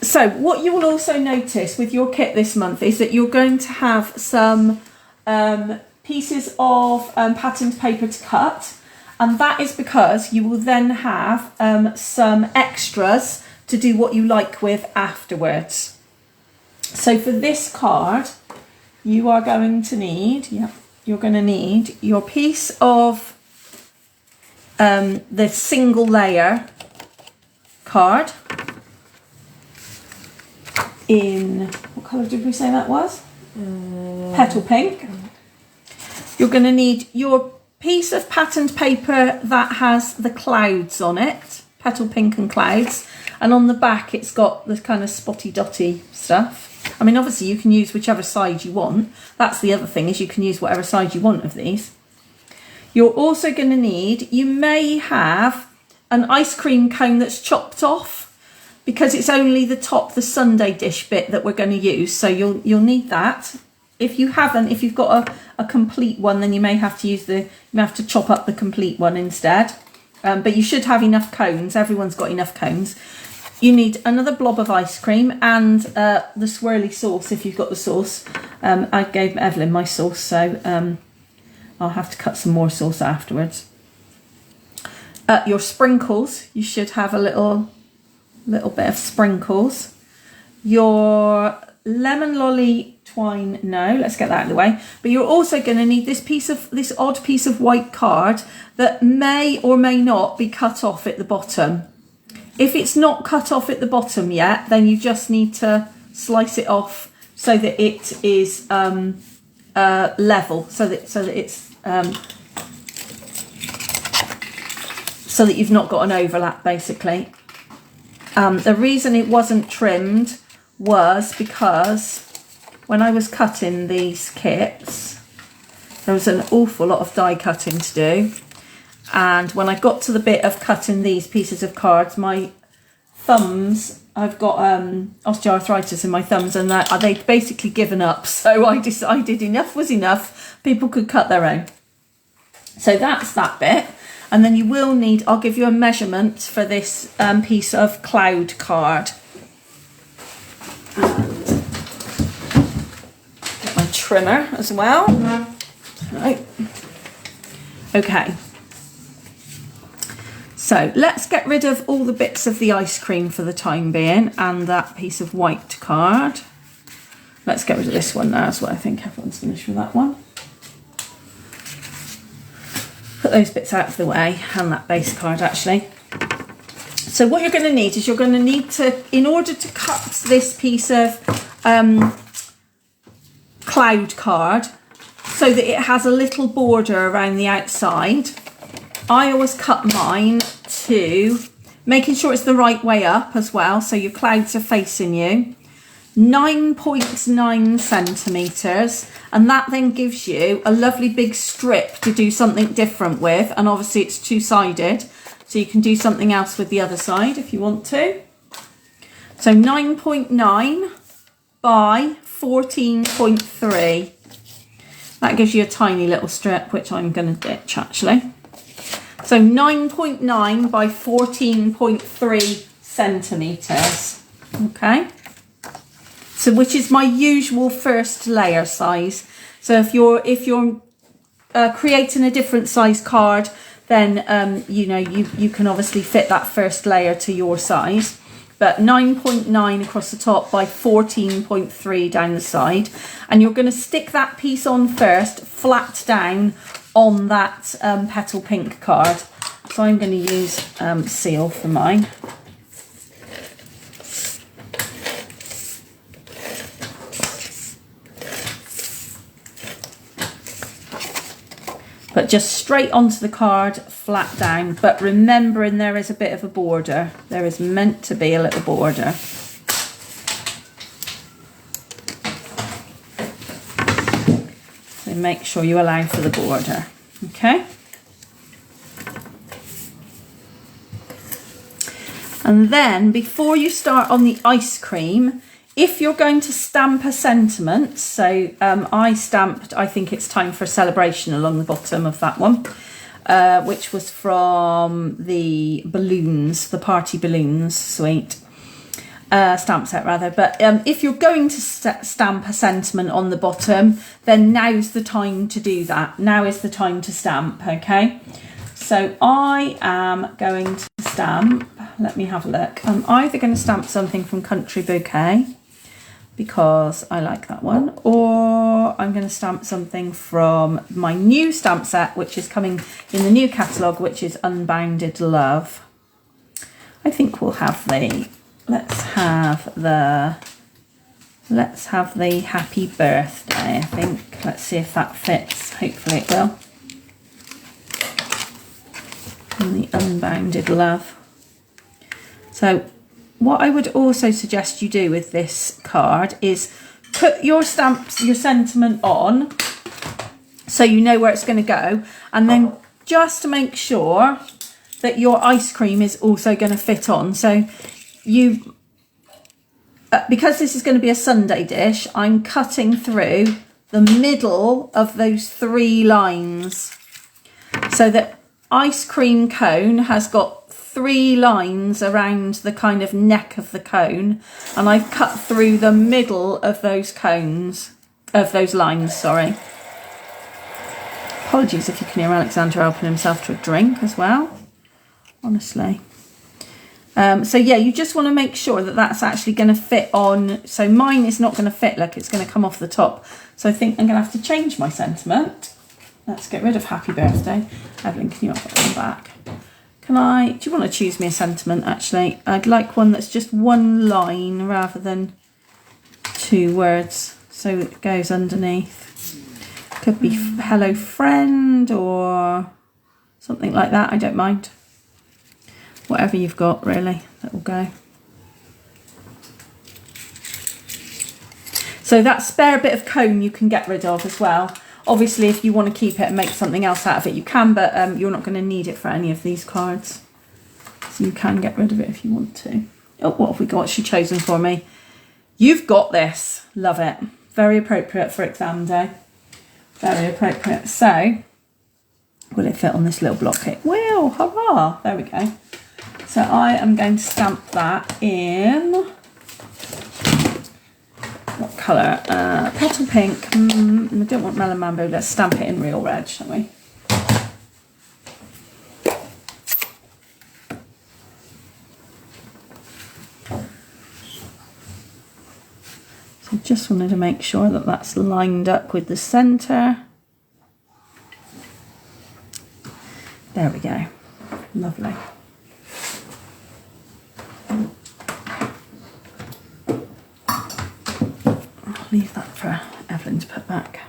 So what you will also notice with your kit this month is that you're going to have some pieces of patterned paper to cut, and that is because you will then have some extras to do what you like with afterwards. So for this card, you are going to need, you're going to need your piece of the single layer card in, what colour did we say that was? Petal pink. You're going to need your piece of patterned paper that has the clouds on it, petal pink and clouds, and on the back it's got this kind of spotty dotty stuff. I mean, obviously you can use whichever side you want. That's the other thing, is you can use whatever side you want of these. You're also going to need, you may have an ice cream cone that's chopped off, because it's only the top, the sundae dish bit that we're going to use. So you'll need that. If you haven't, if you've got a complete one, then you may have to use you may have to chop up the complete one instead. But you should have enough cones. Everyone's got enough cones. You need another blob of ice cream and the swirly sauce if you've got the sauce. I gave Evelyn my sauce, so I'll have to cut some more sauce afterwards. Your sprinkles, you should have a little bit of sprinkles. Your lemon lolly twine, no, let's get that out of the way. But you're also going to need this odd piece of white card that may or may not be cut off at the bottom. If it's not cut off at the bottom yet, then you just need to slice it off so that it is level, so that it's so that you've not got an overlap, basically. The reason it wasn't trimmed was because when I was cutting these kits, there was an awful lot of die cutting to do. And when I got to the bit of cutting these pieces of cards, my thumbs, I've got osteoarthritis in my thumbs, and they'd basically given up. So I decided enough was enough. People could cut their own. So that's that bit. And then you will need, I'll give you a measurement for this piece of cloud card. And get my trimmer as well. Right. Okay. So let's get rid of all the bits of the ice cream for the time being and that piece of white card. Let's get rid of this one now as well. I think everyone's finished with that one. Put those bits out of the way, and that base card actually. So what you're going to need is you're going to need to, in order to cut this piece of cloud card so that it has a little border around the outside, I always cut mine to making sure it's the right way up as well, so your clouds are facing you. 9.9 centimetres, and that then gives you a lovely big strip to do something different with, and obviously it's two-sided, so you can do something else with the other side if you want to. So 9.9 by 14.3. That gives you a tiny little strip, which I'm going to ditch actually. So 9.9 by 14.3 centimetres. Okay. So which is my usual first layer size. So if you're creating a different size card, then you know, you can obviously fit that first layer to your size. But 9.9 across the top by 14.3 down the side, and you're going to stick that piece on first, flat down on that petal pink card. So I'm going to use seal for mine. But just straight onto the card, flat down. But remembering there is a bit of a border. There is meant to be a little border. So make sure you allow for the border. Okay. And then before you start on the ice cream, if you're going to stamp a sentiment, so I stamped, I think it's time for a celebration along the bottom of that one, which was from the balloons, the party balloons suite, stamp set rather. But if you're going to stamp a sentiment on the bottom, then now's the time to do that. Now is the time to stamp, okay? So I am going to stamp, let me have a look. I'm either going to stamp something from Country Bouquet, because I like that one, or I'm going to stamp something from my new stamp set, which is coming in the new catalogue, which is Unbounded Love. I think we'll have the, let's have the Happy Birthday, I think. Let's see if that fits, hopefully it will. And the Unbounded Love. So what I would also suggest you do with this card is put your stamps, your sentiment on, so you know where it's going to go, and then just to make sure that your ice cream is also going to fit on. So you, because this is going to be a sundae dish, I'm cutting through the middle of those 3 lines, so that ice cream cone has got 3 lines around the kind of neck of the cone, and I've cut through the middle of those cones, of those lines, sorry. Apologies if you can hear Alexander helping himself to a drink as well, honestly. So yeah, you just want to make sure that that's actually going to fit on. So mine is not going to fit, look, it's going to come off the top. So I think I'm going to have to change my sentiment. Let's get rid of Happy Birthday. Evelyn, can you put that one back? Do you want to choose me a sentiment actually? I'd like one that's just 1 line rather than 2 words. So it goes underneath. Could be hello friend or something like that, I don't mind. Whatever you've got really, that will go. So that spare bit of cone you can get rid of as well. Obviously, if you want to keep it and make something else out of it, you can, but you're not going to need it for any of these cards. So you can get rid of it if you want to. Oh, what have we got? What's she chosen for me? You've got this. Love it. Very appropriate for exam day. Very appropriate. So, will it fit on this little block? It will. Hurrah. There we go. So I am going to stamp that in... what colour? Petal Pink. I don't want Melon Mambo. Let's stamp it in Real Red, shall we? So just wanted to make sure that that's lined up with the centre. There we go. Lovely. Leave that for Evelyn to put back.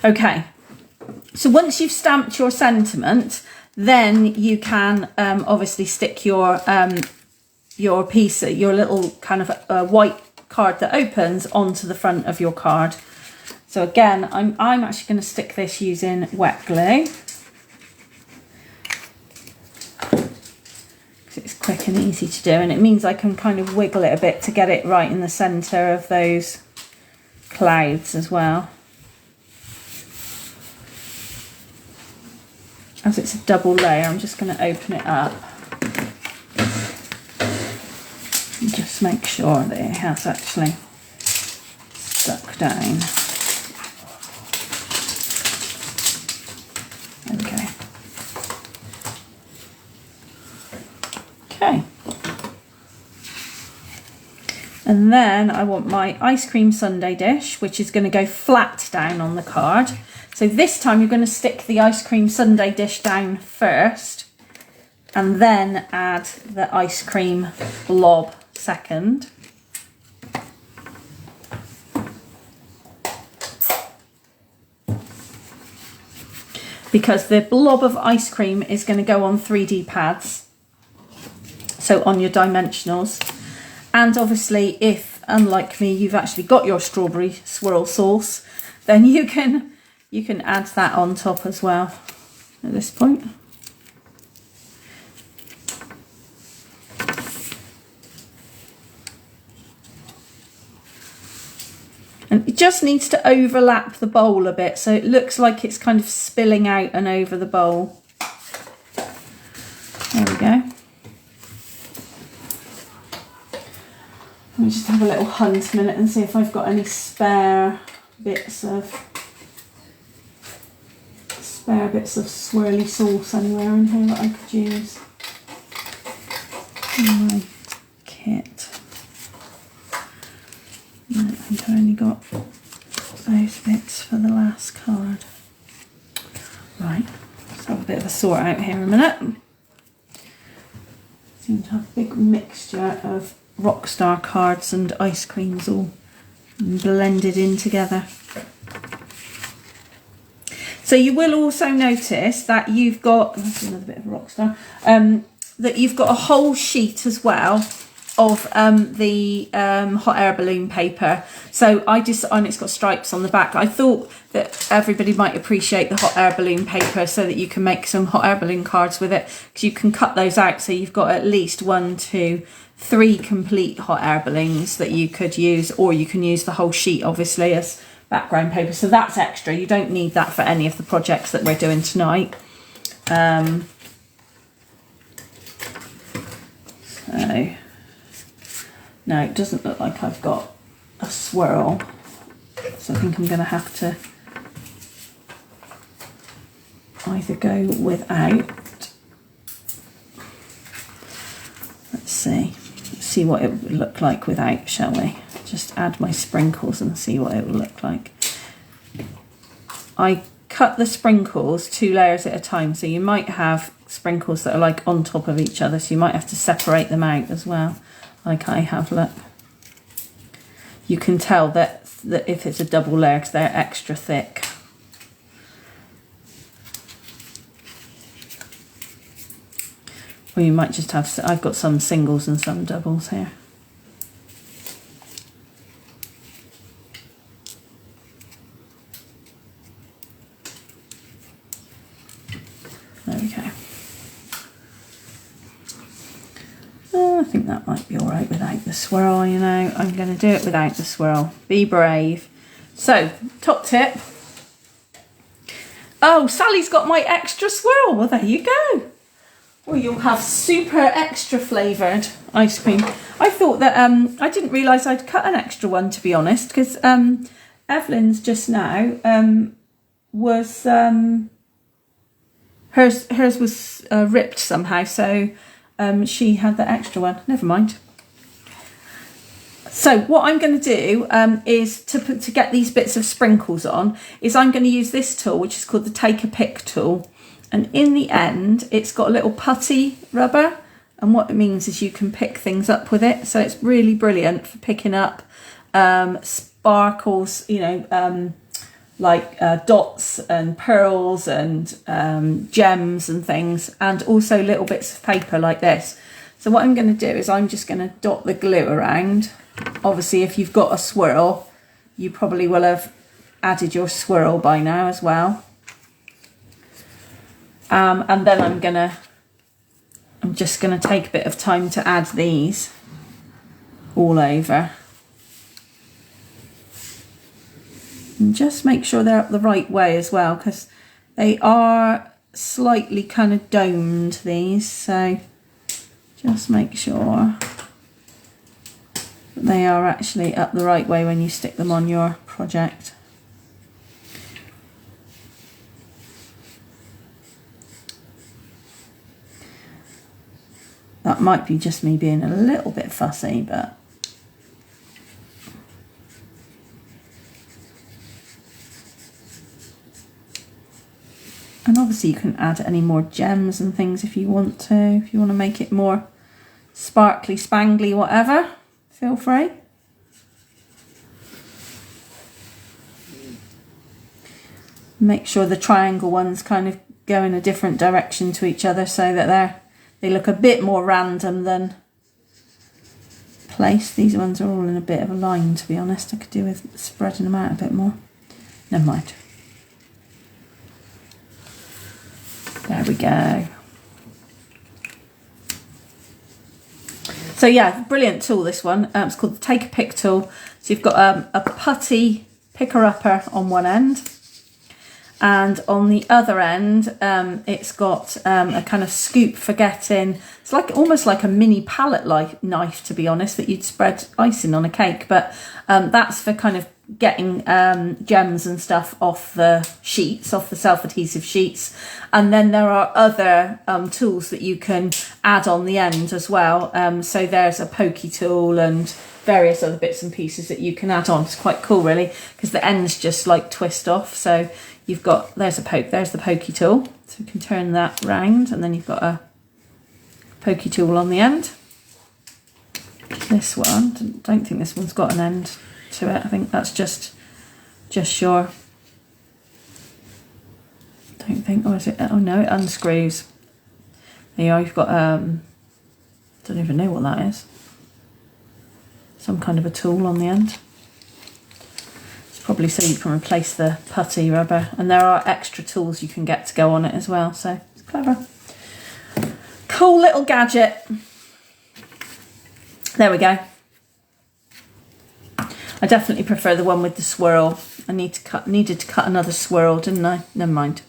Okay, So once you've stamped your sentiment, then you can obviously stick your piece, your little kind of white card that opens onto the front of your card. So again, I'm actually going to stick this using wet glue. It's quick and easy to do, and it means I can kind of wiggle it a bit to get it right in the centre of those clouds as well. As it's a double layer, I'm just going to open it up and just make sure that it has actually stuck down. Okay. Okay. And then I want my ice cream sundae dish, which is going to go flat down on the card. So this time you're going to stick the ice cream sundae dish down first and then add the ice cream blob second. Because the blob of ice cream is going to go on 3D pads, so on your dimensionals. And obviously, if, unlike me, you've actually got your strawberry swirl sauce, then you can add that on top as well at this point. And it just needs to overlap the bowl a bit, so it looks like it's kind of spilling out and over the bowl. There we go. Let me just have a little hunt a minute and see if I've got any spare bits of swirly sauce anywhere in here that I could use in my kit. No, I think I only got those bits for the last card. Right, let's have a bit of a sort out here in a minute. Seem to have a big mixture of Rockstar cards and ice creams all blended in together. So you will also notice that you've got, that's another bit of Rockstar, that you've got a whole sheet as well of the hot air balloon paper. So and it's got stripes on the back. I thought that everybody might appreciate the hot air balloon paper so that you can make some hot air balloon cards with it, because you can cut those out so you've got at least 1, 2, 3 complete hot air balloons that you could use, or you can use the whole sheet obviously as background paper. So that's extra. You don't need that for any of the projects that we're doing tonight. So no, it doesn't look like I've got a swirl, so I think I'm going to have to either go without. Let's see what it would look like without, shall we? Just add my sprinkles and see what it will look like. I cut the sprinkles 2 layers at a time, so you might have sprinkles that are like on top of each other, so you might have to separate them out as well, like I have. Look, you can tell that if it's a double layer because they're extra thick. Or you might just have, I've got some singles and some doubles here. There we go. Oh, I think that might be all right without the swirl, you know. I'm going to do it without the swirl. Be brave. So, top tip. Oh, Sally's got my extra swirl. Well, there you go. Well, you'll have super extra flavoured ice cream. I thought that, I didn't realise I'd cut an extra one, to be honest, because Evelyn's just now was, hers was ripped somehow, so she had the extra one. Never mind. So what I'm going to do is to get these bits of sprinkles on, is I'm going to use this tool, which is called the Take a Pick tool. And in the end, it's got a little putty rubber. And what it means is you can pick things up with it. So it's really brilliant for picking up sparkles, you know, like dots and pearls and gems and things, and also little bits of paper like this. So what I'm going to do is I'm just going to dot the glue around. Obviously, if you've got a swirl, you probably will have added your swirl by now as well. And then I'm just going to take a bit of time to add these all over. And just make sure they're up the right way as well, because they are slightly kind of domed, these, so just make sure that they are actually up the right way when you stick them on your project. That might be just me being a little bit fussy, but and obviously you can add any more gems and things if you want to. If you want to make it more sparkly, spangly, whatever, feel free. Make sure the triangle ones kind of go in a different direction to each other so that they look a bit more random than placed. These ones are all in a bit of a line, to be honest. I could do with spreading them out a bit more. Never mind. There we go. So yeah, brilliant tool, this one. It's called the Take a Pick tool. So you've got a putty picker-upper on one end, and on the other end it's got a kind of scoop for getting, it's like almost like a mini palette knife, to be honest, that you'd spread icing on a cake, but that's for kind of getting gems and stuff off the sheets, off the self-adhesive sheets. And then there are other tools that you can add on the end as well. So there's a pokey tool and various other bits and pieces that you can add on. It's quite cool, really, because the ends just like twist off. So you've got, there's the pokey tool, so you can turn that round, and then you've got a pokey tool on the end. This one, don't think this one's got an end to it. I think that's just your, don't think, or is it, oh no, it unscrews. There you are, you've got don't even know what that is, some kind of a tool on the end. It's probably so you can replace the putty rubber, and there are extra tools you can get to go on it as well, so it's clever. Cool little gadget. There we go. I definitely prefer the one with the swirl. I needed to cut another swirl, didn't I? Never mind.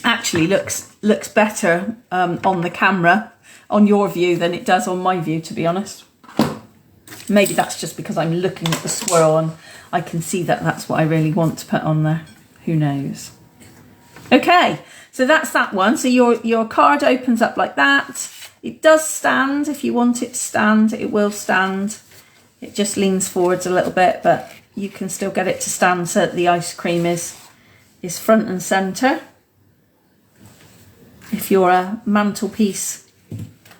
Actually looks better on the camera, on your view, than it does on my view, to be honest. Maybe that's just because I'm looking at the swirl and I can see that that's what I really want to put on there. Who knows? Okay, so that's that one. So your card opens up like that. It does stand. If you want it to stand, it will stand. It just leans forwards a little bit, but you can still get it to stand so that the ice cream is front and centre. If you're a mantelpiece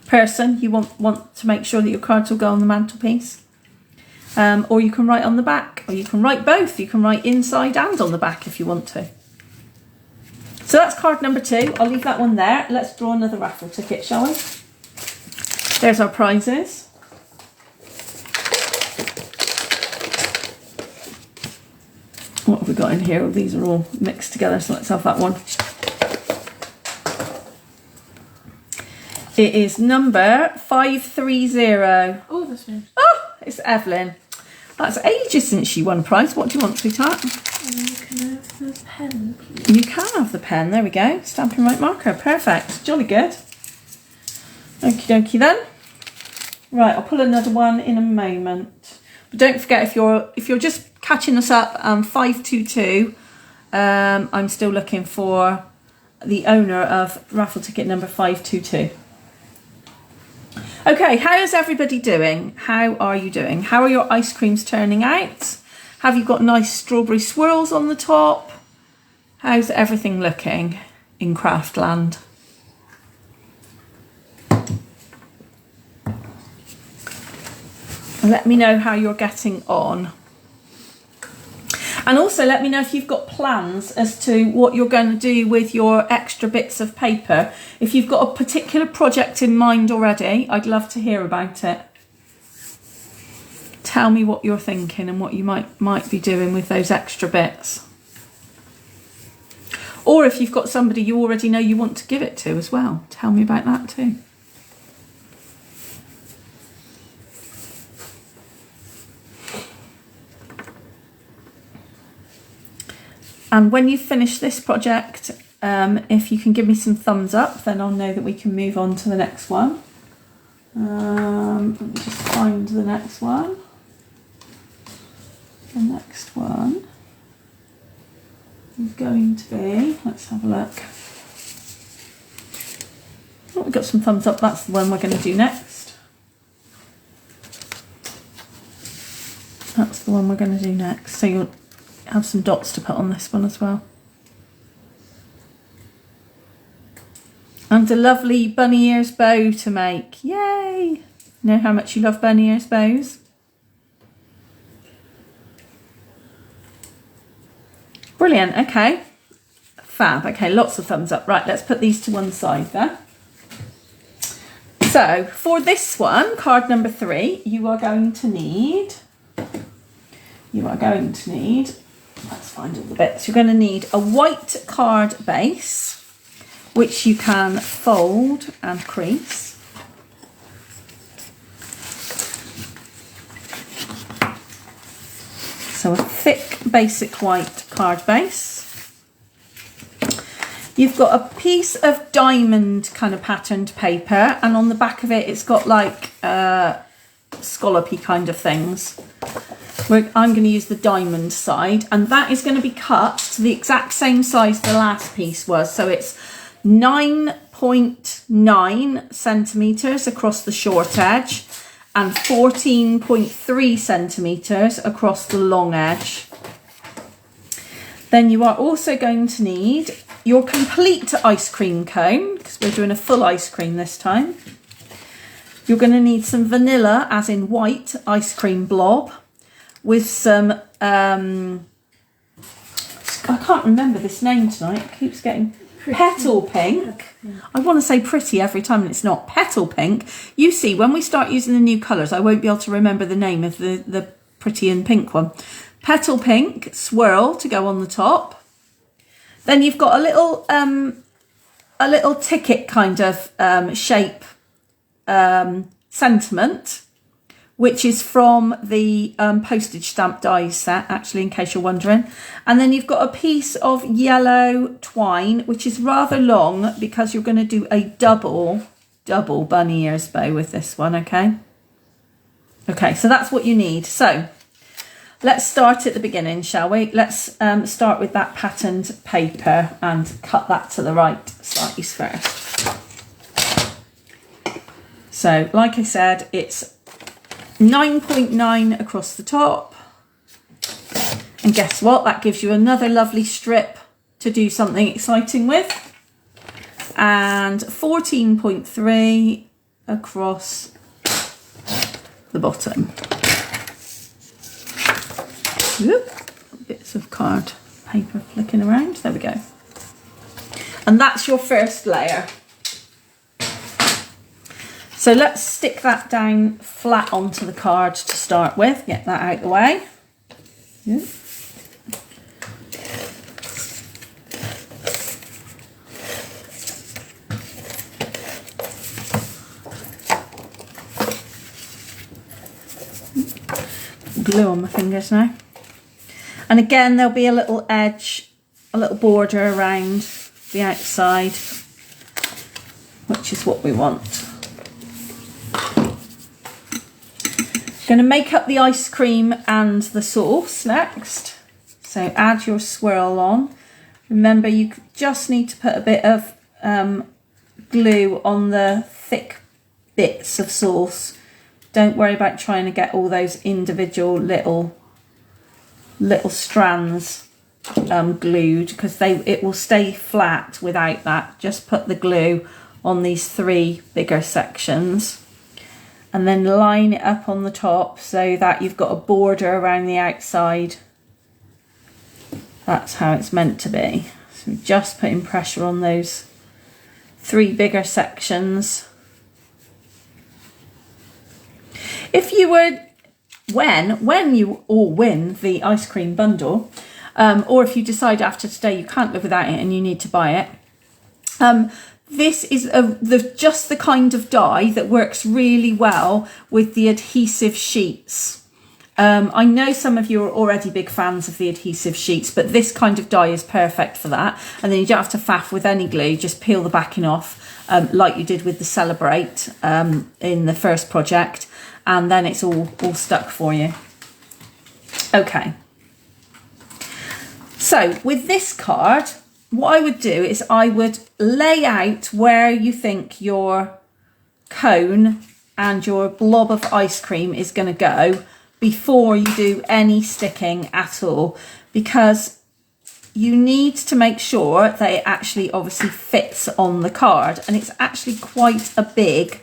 person, you want to make sure that your cards will go on the mantelpiece. Or you can write on the back, or you can write both. You can write inside and on the back if you want to. So that's card number 2. I'll leave that one there. Let's draw another raffle ticket, shall we? There's our prizes. What have we got in here? Oh, these are all mixed together, so let's have that one. It is number 530. Oh, that's me. Oh, it's Evelyn. That's ages since she won a prize. What do you want, sweetheart? You can have the pen, please. You can have the pen. There we go. Stamping right marker. Perfect. Jolly good. Okie dokie then. Right, I'll pull another one in a moment. But don't forget, if you're just catching us up, 522. I'm still looking for the owner of raffle ticket number 522. Okay, how is everybody doing? How are you doing? How are your ice creams turning out? Have you got nice strawberry swirls on the top? How's everything looking in Craftland? Let me know how you're getting on. And also let me know if you've got plans as to what you're going to do with your extra bits of paper. If you've got a particular project in mind already, I'd love to hear about it. Tell me what you're thinking and what you might be doing with those extra bits. Or if you've got somebody you already know you want to give it to as well, tell me about that too. And when you finish this project, if you can give me some thumbs up, then I'll know that we can move on to the next one. Let me just find the next one. The next one is going to be, let's have a look. Oh, we've got some thumbs up, that's the one we're going to do next. That's the one we're going to do next. So you'll have some dots to put on this one as well. And a lovely bunny ears bow to make. Yay! Know how much you love bunny ears bows? Brilliant, okay. Fab, okay, lots of thumbs up. Right, let's put these to one side there. So, for this one, card number 3, you are going to need, let's find all the bits. You're going to need a white card base, which you can fold and crease. So a thick, basic white card base. You've got a piece of diamond kind of patterned paper, and on the back of it, it's got like scallopy kind of things. I'm going to use the diamond side, and that is going to be cut to the exact same size the last piece was. So it's 9.9 centimetres across the short edge and 14.3 centimetres across the long edge. Then you are also going to need your complete ice cream cone, because we're doing a full ice cream this time. You're going to need some vanilla, as in white, ice cream blob, with some, I can't remember this name tonight, it keeps getting, petal pink. I want to say pretty every time and it's not. Petal pink. You see, when we start using the new colours, I won't be able to remember the name of the pretty and pink one. Petal pink, swirl to go on the top. Then you've got a little ticket kind of shape sentiment, which is from the postage stamp dies set, actually, in case you're wondering. And then you've got a piece of yellow twine, which is rather long because you're going to do a double bunny ears bow with this one, okay? Okay, so that's what you need. So let's start at the beginning, shall we? Let's start with that patterned paper and cut that to the right size first. So, like I said, it's 9.9 across the top. And guess what? That gives you another lovely strip to do something exciting with. And 14.3 across the bottom. Whoop. Bits of card paper flicking around. There we go. And that's your first layer. So let's stick that down flat onto the card to start with. Get that out of the way. Yeah. Glue on my fingers now. And again, there'll be a little edge, a little border around the outside, which is what we want. Going to make up the ice cream and the sauce next. So add your swirl on. Remember, you just need to put a bit of glue on the thick bits of sauce. Don't worry about trying to get all those individual little strands glued, because it will stay flat without that. Just put the glue on these 3 bigger sections. And then line it up on the top so that you've got a border around the outside that's how it's meant to be. So just putting pressure on those 3 bigger sections. If you were, when you all win the ice cream bundle, or if you decide after today you can't live without it and you need to buy it, this is just the kind of die that works really well with the adhesive sheets. I know some of you are already big fans of the adhesive sheets, but this kind of die is perfect for that. And then you don't have to faff with any glue, just peel the backing off like you did with the Celebrate in the first project, and then it's all stuck for you. Okay. So with this card, what I would do is I would lay out where you think your cone and your blob of ice cream is going to go before you do any sticking at all, because you need to make sure that it actually obviously fits on the card, and it's actually quite a big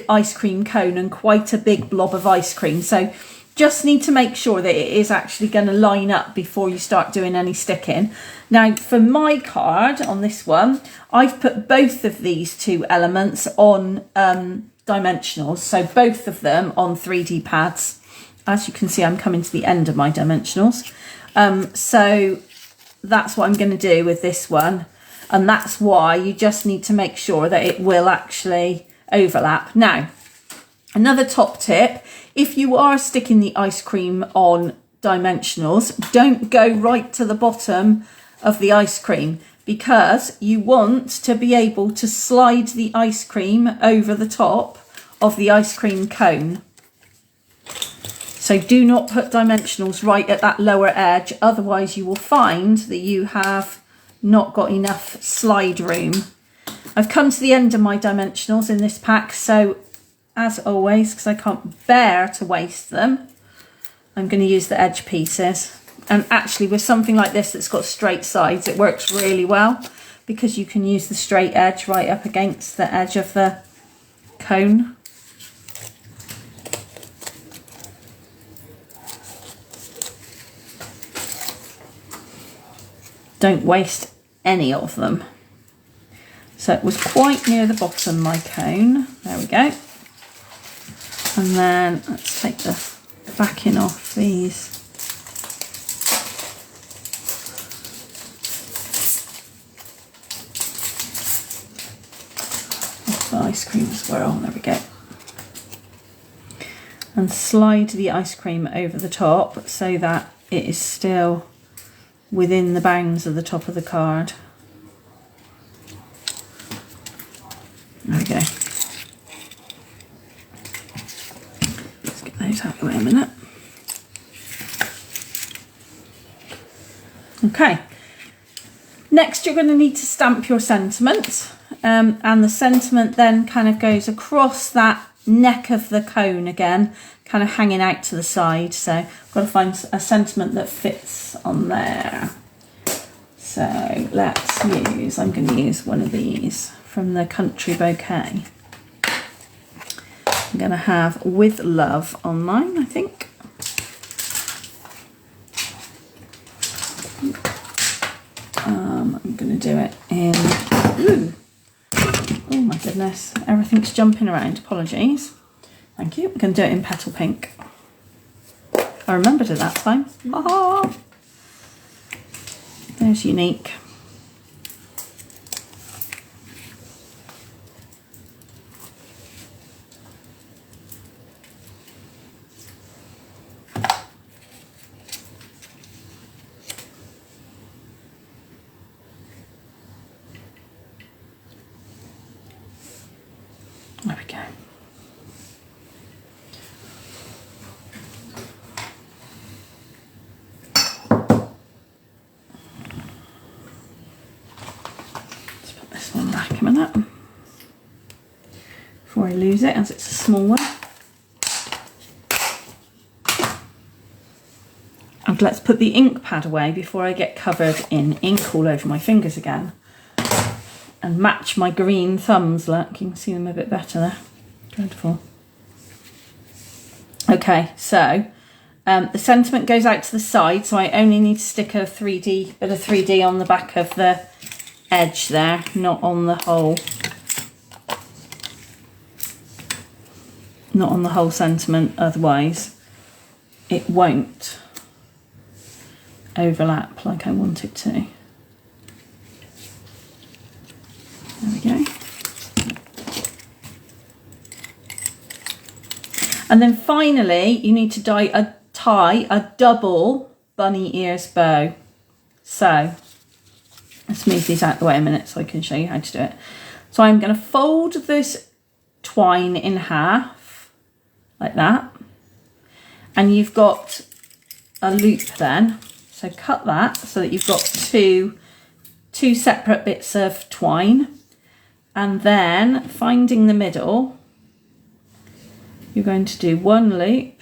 ice cream cone and quite a big blob of ice cream. So just need to make sure that it is actually going to line up before you start doing any sticking. Now for my card on this one, I've put both of these 2 elements on dimensionals, so both of them on 3D pads. As you can see, I'm coming to the end of my dimensionals, so that's what I'm going to do with this one, and that's why you just need to make sure that it will actually overlap. Now, another top tip, if you are sticking the ice cream on dimensionals, don't go right to the bottom of the ice cream, because you want to be able to slide the ice cream over the top of the ice cream cone. So do not put dimensionals right at that lower edge, otherwise you will find that you have not got enough slide room. I've come to the end of my dimensionals in this pack, so as always, because I can't bear to waste them, I'm going to use the edge pieces. And actually with something like this that's got straight sides, it works really well, because you can use the straight edge right up against the edge of the cone. Don't waste any of them. So it was quite near the bottom, my cone. There we go. And then let's take the backing off these. Off the ice cream swirl, there we go. And slide the ice cream over the top so that it is still within the bounds of the top of the card. There we go. Let's get those out of the way a minute. Okay. Next, you're going to need to stamp your sentiment, and the sentiment then kind of goes across that neck of the cone again, kind of hanging out to the side. So I've got to find a sentiment that fits on there. So I'm going to use one of these from the Country Bouquet. I'm going to have With Love on mine, I think. I'm going to do it in, ooh, oh my goodness, everything's jumping around, apologies. Thank you. I'm going to do it in Petal Pink. I remembered it that time. Ah, there's Unique. There we go. Let's put this one back a minute before I lose it, as it's a small one. And let's put the ink pad away before I get covered in ink all over my fingers again. And match my green thumbs, look, you can see them a bit better there. Dreadful. Okay, so The sentiment goes out to the side, so I only need to stick a 3D bit of 3D on the back of the edge there, not on the whole. Not on the whole sentiment, otherwise it won't overlap like I want it to. There we go. And then finally, you need to tie a double bunny ears bow. So let's move these out the way a minute so I can show you how to do it. So I'm going to fold this twine in half like that, and you've got a loop then. So cut that so that you've got two separate bits of twine, and then finding the middle, you're going to do one loop,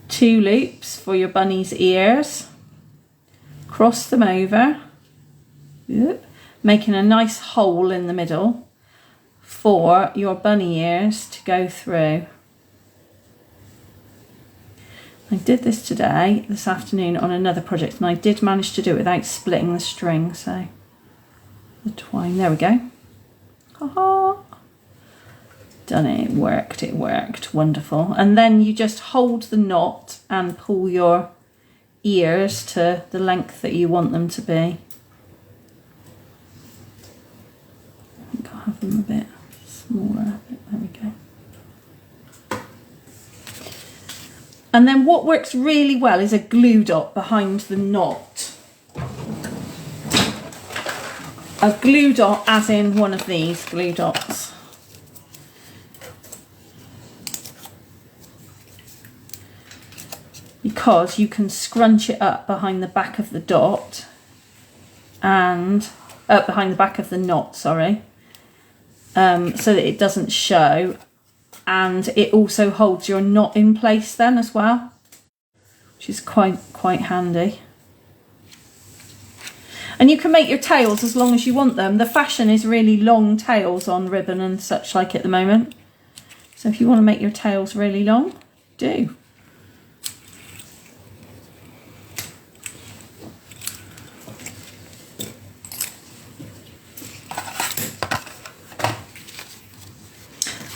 two loops for your bunny's ears, cross them over, making a nice hole in the middle for your bunny ears to go through. I did this this afternoon on another project, and I did manage to do it without splitting the string, so the twine, there we go. Ha-ha. Done it, it worked, wonderful. And then you just hold the knot and pull your ears to the length that you want them to be. I think I'll have them a bit smaller, there we go. And then what works really well is a glue dot behind the knot. A glue dot as in one of these glue dots. Because you can scrunch it up behind the back of the dot and behind the back of the knot, sorry, so that it doesn't show, and it also holds your knot in place then as well, which is quite handy. And you can make your tails as long as you want them. The fashion is really long tails on ribbon and such like at the moment, so if you want to make your tails really long, do.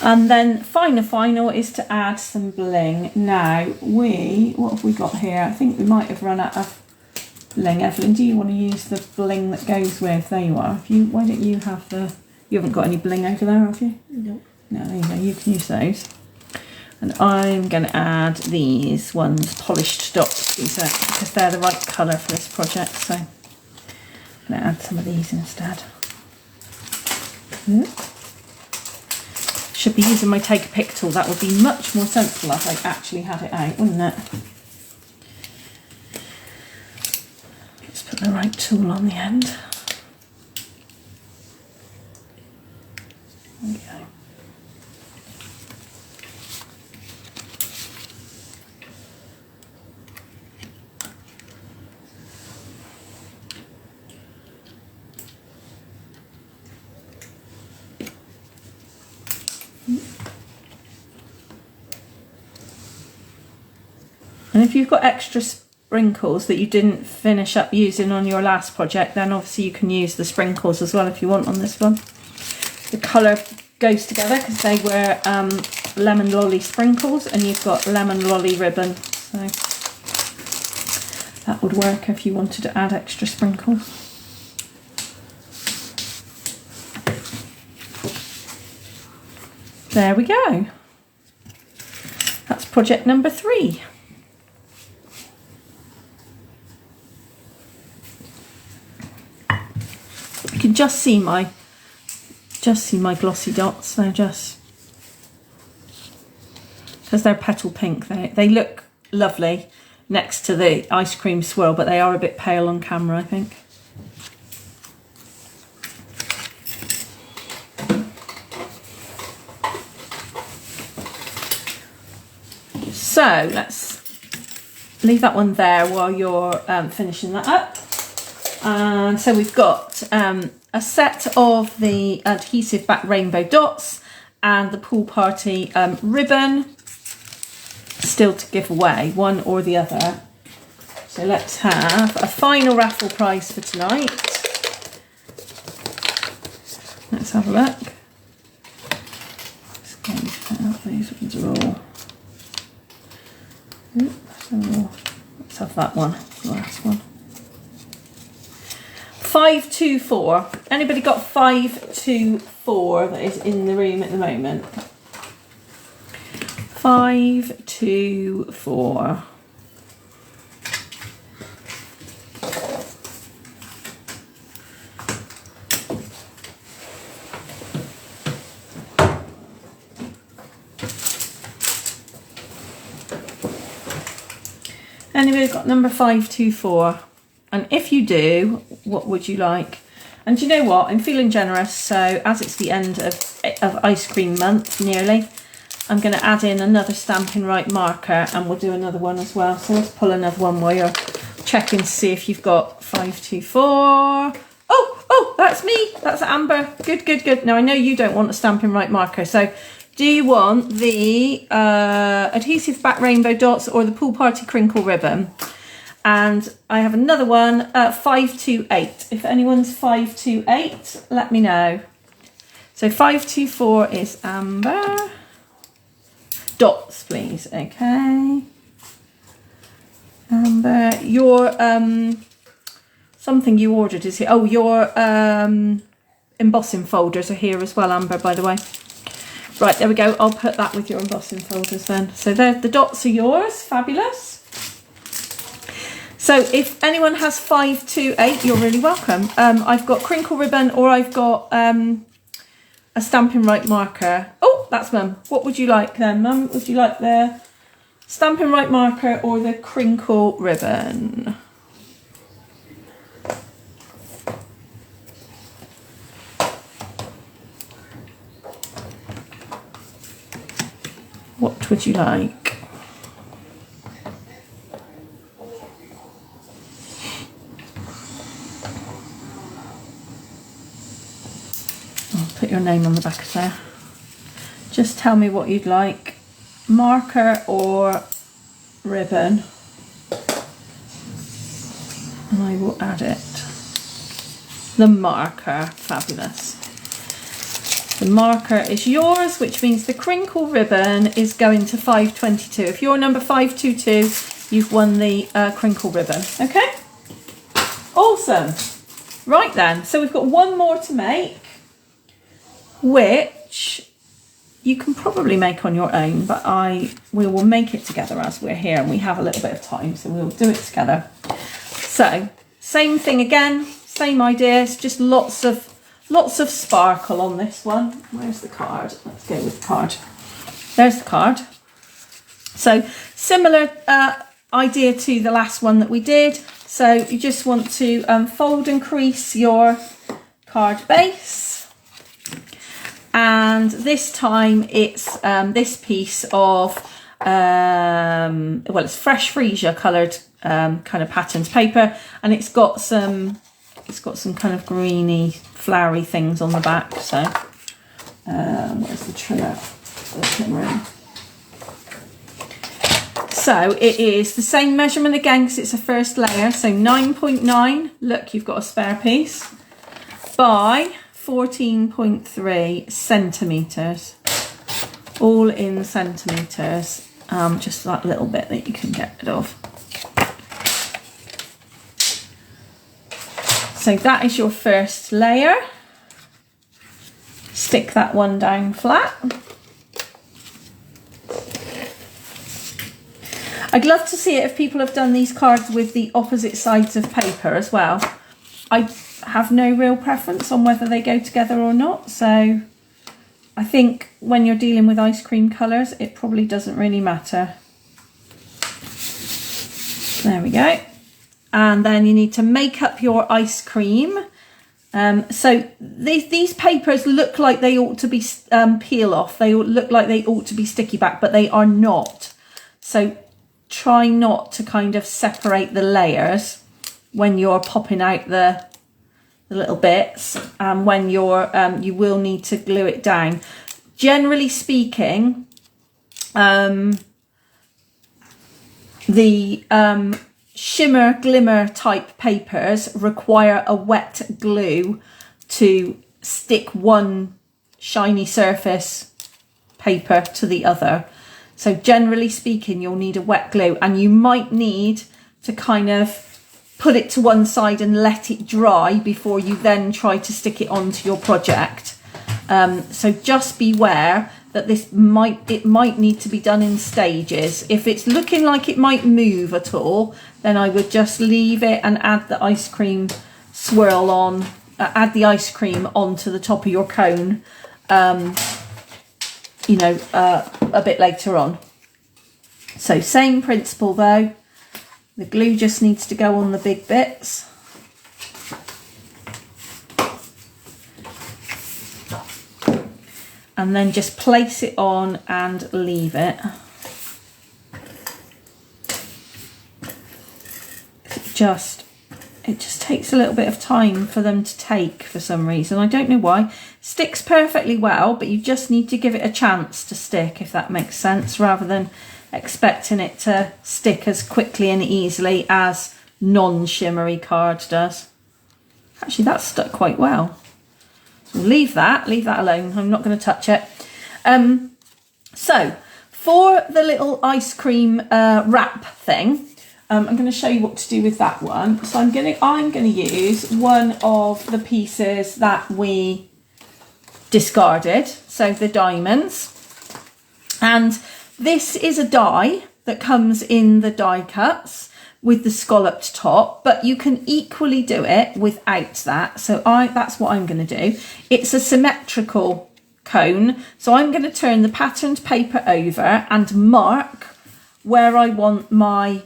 And then final is to add some bling. Now what have we got here? I think we might have run out of bling. Evelyn, do you want to use the bling that goes with? There you are. Why don't you have you haven't got any bling over there, have you? No. No, there you go. You can use those. And I'm going to add these ones, polished dots, because they're the right colour for this project. So I'm going to add some of these instead. Should be using my take a pick tool. That would be much more sensible if I actually had it out, wouldn't it? Let's put the right tool on the end. There we go. And if you've got extra sprinkles that you didn't finish up using on your last project, then obviously you can use the sprinkles as well if you want on this one. The colour goes together because they were lemon lolly sprinkles, and you've got lemon lolly ribbon, so that would work if you wanted to add extra sprinkles. There we go. That's project number 3. You can just see my glossy dots. They're just, because they're petal pink, they look lovely next to the ice cream swirl, but they are a bit pale on camera, I think. So let's leave that one there while you're finishing that up. And so we've got a set of the adhesive back rainbow dots and the pool party ribbon. still to give away, one or the other. So let's have a final raffle prize for tonight. Let's have a look. These ones are all. Let's have that one, the last one. 524. Anybody got 524 that is in the room at the moment? 524. Anybody got number 524? And if you do, what would you like? And do you know what? I'm feeling generous. So as it's the end of ice cream month, nearly, I'm going to add in another Stampin' Right marker, and we'll do another one as well. So let's pull another one while you're checking to see if you've got 524. Oh, that's me. That's Amber. Good, good, good. Now I know you don't want a Stampin' Right marker. So do you want the adhesive back rainbow dots or the pool party crinkle ribbon? And I have another one, 528. If anyone's 528, let me know. So 524 is Amber. Dots, please. Okay. Amber, your something you ordered is here. Oh, your embossing folders are here as well, Amber, by the way. Right, there we go. I'll put that with your embossing folders then. So the dots are yours. Fabulous. So if anyone has 528, you're really welcome. I've got crinkle ribbon, or I've got a Stampin' Right marker. Oh, that's Mum. What would you like then, Mum? Would you like the Stampin' Right marker or the crinkle ribbon? What would you like? I'll put your name on the back of there. Just tell me what you'd like. Marker or ribbon. And I will add it. The marker. Fabulous. The marker is yours, which means the crinkle ribbon is going to 522. If you're number 522, you've won the crinkle ribbon. Okay? Awesome. Right then, so we've got one more to make, which you can probably make on your own, but we will make it together as we're here and we have a little bit of time, so we'll do it together. So, same thing again, same ideas, just lots of sparkle on this one. Where's the card? Let's go with the card. There's the card. So similar idea to the last one that we did. So you just want to fold and crease your card base. And this time it's this piece of, well, it's fresh freesia coloured kind of patterns paper, and it's got some kind of greeny, flowery things on the back. So, where's the trimmer? So it is the same measurement again because it's a first layer. So 9.9. Look, you've got a spare piece by 14.3 centimeters. All in centimeters. Just that little bit that you can get rid of. So that is your first layer. Stick that one down flat. I'd love to see it if people have done these cards with the opposite sides of paper as well. I have no real preference on whether they go together or not. So I think when you're dealing with ice cream colours, it probably doesn't really matter. There we go. And then you need to make up your ice cream. So these papers look like they ought to be peel off. They look like they ought to be sticky back, but they are not. So try not to kind of separate the layers when you're popping out the little bits, and when you're you will need to glue it down. Generally speaking, the shimmer glimmer type papers require a wet glue to stick one shiny surface paper to the other. So generally speaking, you'll need a wet glue, and you might need to kind of put it to one side and let it dry before you then try to stick it onto your project. So just beware that it might need to be done in stages. If it's looking like it might move at all, then I would just leave it and add the ice cream swirl on, add the ice cream onto the top of your cone, you know, a bit later on. So same principle though, the glue just needs to go on the big bits. And then just place it on and leave it. It just takes a little bit of time for them to take for some reason. I don't know why. Sticks perfectly well, but you just need to give it a chance to stick, if that makes sense, rather than expecting it to stick as quickly and easily as non-shimmery card does. Actually, that's stuck quite well. Leave that alone. I'm not going to touch it. So for the little ice cream wrap thing, I'm going to show you what to do with that one. So I'm going to use one of the pieces that we discarded, so the diamonds, and this is a die that comes in the die cuts with the scalloped top, but you can equally do it without that. So that's what I'm going to do. It's a symmetrical cone. So I'm going to turn the patterned paper over and mark where I want my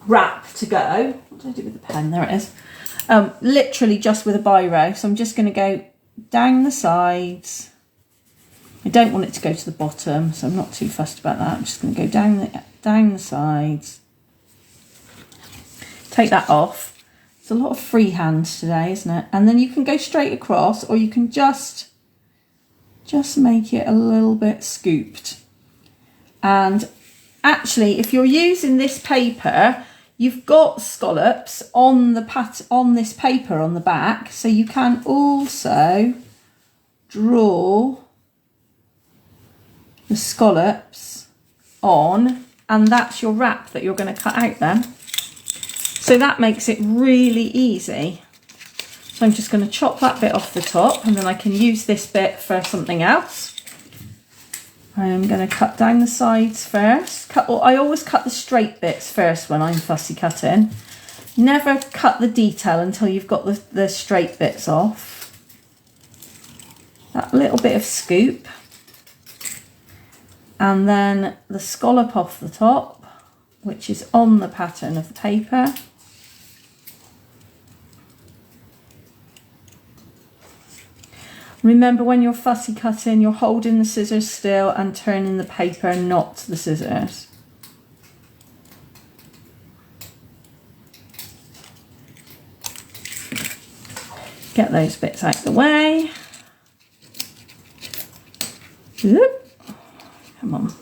wrap to go. What did I do with the pen? There it is. Literally just with a biro. So I'm just going to go down the sides. I don't want it to go to the bottom, so I'm not too fussed about that. I'm just going to go down the sides. Take that off. It's a lot of freehand today, isn't it? And then you can go straight across, or you can just make it a little bit scooped. And actually, if you're using this paper, you've got scallops on this paper on the back, so you can also draw the scallops on, and that's your wrap that you're going to cut out then. So that makes it really easy. So I'm just going to chop that bit off the top, and then I can use this bit for something else. I'm going to cut down the sides first. I always cut the straight bits first when I'm fussy cutting. Never cut the detail until you've got the straight bits off. That little bit of scoop. And then the scallop off the top, which is on the pattern of the paper. Remember, when you're fussy cutting, you're holding the scissors still and turning the paper, not the scissors. Get those bits out of the way. Whoop. Come on.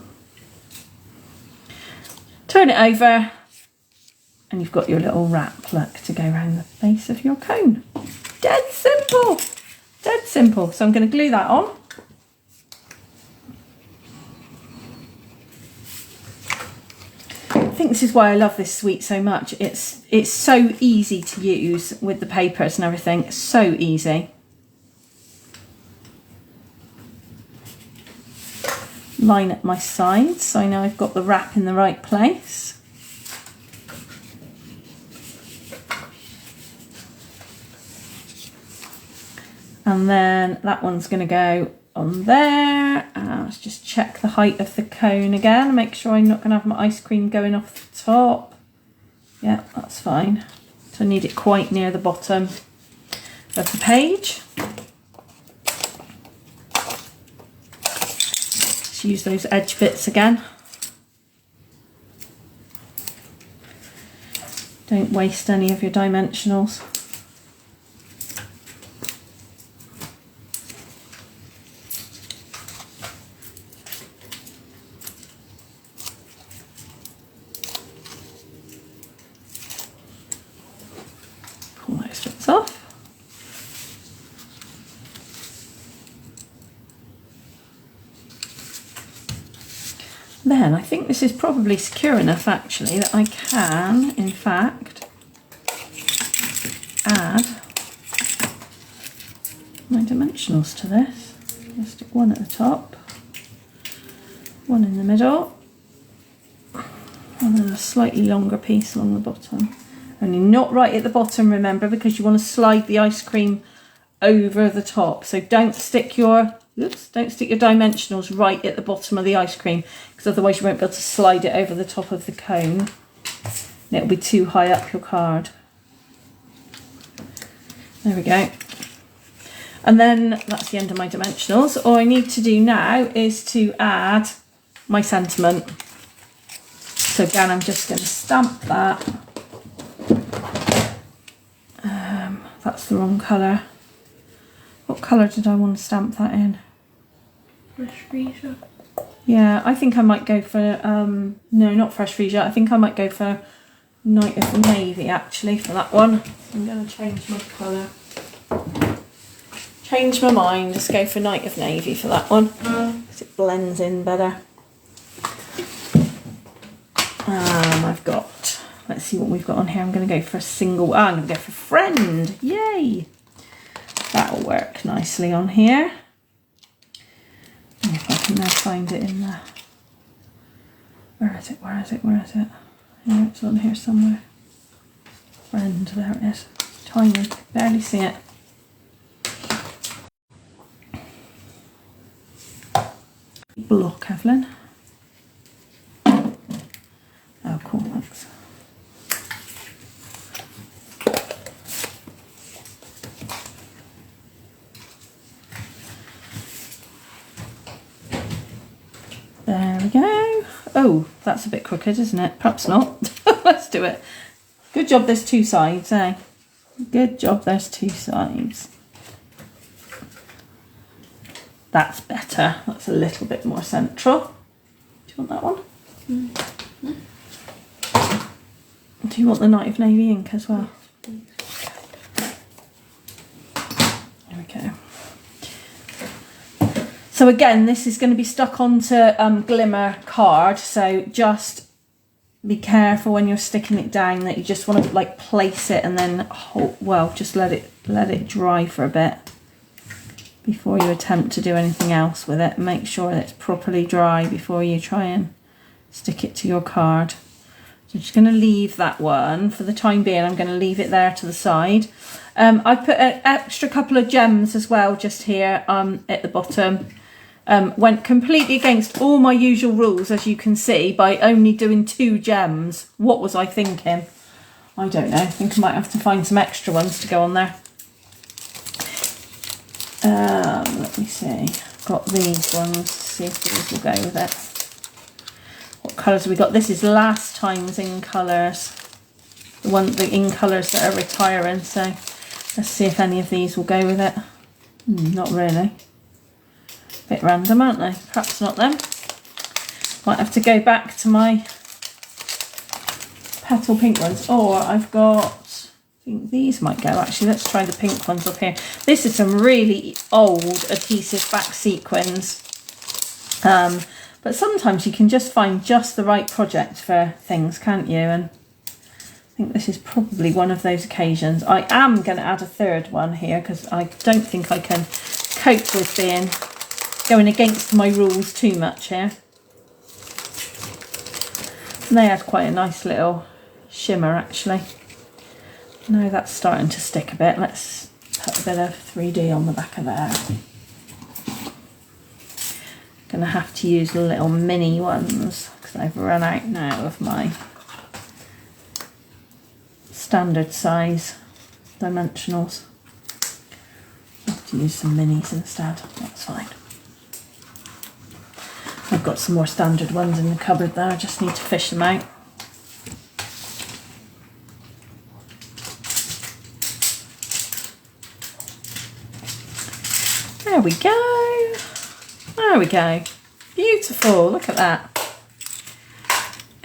Turn it over, and you've got your little wrap look to go around the base of your cone. Dead simple. Dead simple. So I'm going to glue that on. I think this is why I love this sweet so much. It's so easy to use with the papers and everything. It's so easy. Line up my sides so I know I've got the wrap in the right place. And then that one's going to go on there. Let's just check the height of the cone again. Make sure I'm not going to have my ice cream going off the top. Yeah, that's fine. So I need it quite near the bottom of the page. Use those edge bits again. Don't waste any of your dimensionals. Then I think this is probably secure enough actually that I can, in fact, add my dimensionals to this. I'll stick one at the top, one in the middle, and then a slightly longer piece along the bottom. Only not right at the bottom, remember, because you want to slide the ice cream over the top. So don't stick your dimensionals right at the bottom of the ice cream, because otherwise you won't be able to slide it over the top of the cone. And it'll be too high up your card. There we go. And then that's the end of my dimensionals. All I need to do now is to add my sentiment. So again, I'm just going to stamp that. That's the wrong colour. What colour did I want to stamp that in? Fresh freezer. Yeah, I think I might go for, no, not fresh freezer. I think I might go for Night of Navy actually for that one. I'm going to change my colour. Change my mind, just go for Night of Navy for that one, because it blends in better. I've got, let's see what we've got on here. I'm going to go for a single, I'm going to go for Friend, yay! That'll work nicely on here. And if I can now find it in the, where is it? Yeah, it's on here somewhere. Friend, there it is. It's tiny, barely see it. Block, Evelyn. Oh, cool, thanks. There we go. Oh, that's a bit crooked, isn't it? Perhaps not. Let's do it. Good job there's two sides, eh? Good job there's two sides. That's better. That's a little bit more central. Do you want that one? Mm. Do you want the Night of Navy ink as well? There we go. So again, this is going to be stuck onto glimmer card. So just be careful when you're sticking it down that you just want to like place it and then hold, well, just let it dry for a bit before you attempt to do anything else with it. Make sure that it's properly dry before you try and stick it to your card. So I'm just going to leave that one for the time being. I'm going to leave it there to the side. I put an extra couple of gems as well just here at the bottom. Went completely against all my usual rules, as you can see, by only doing 2 gems. What was I thinking? I don't know. I think I might have to find some extra ones to go on there. Let me see. Got these ones. See if these will go with it. What colours have we got? This is last time's in colours. The in colours that are retiring. So let's see if any of these will go with it. Not really. Bit random, aren't they? Perhaps not them. Might have to go back to my petal pink ones. Or I've got, I think these might go actually. Let's try the pink ones up here. This is some really old adhesive back sequins. But sometimes you can just find just the right project for things, can't you? And I think this is probably one of those occasions. I am going to add a third one here because I don't think I can cope with going against my rules too much here. And they had quite a nice little shimmer actually. Now that's starting to stick a bit. Let's put a bit of 3D on the back of there. Gonna have to use little mini ones because I've run out now of my standard size dimensionals. I'll have to use some minis instead, that's fine. I've got some more standard ones in the cupboard there, I just need to fish them out. There we go. There we go. Beautiful, look at that.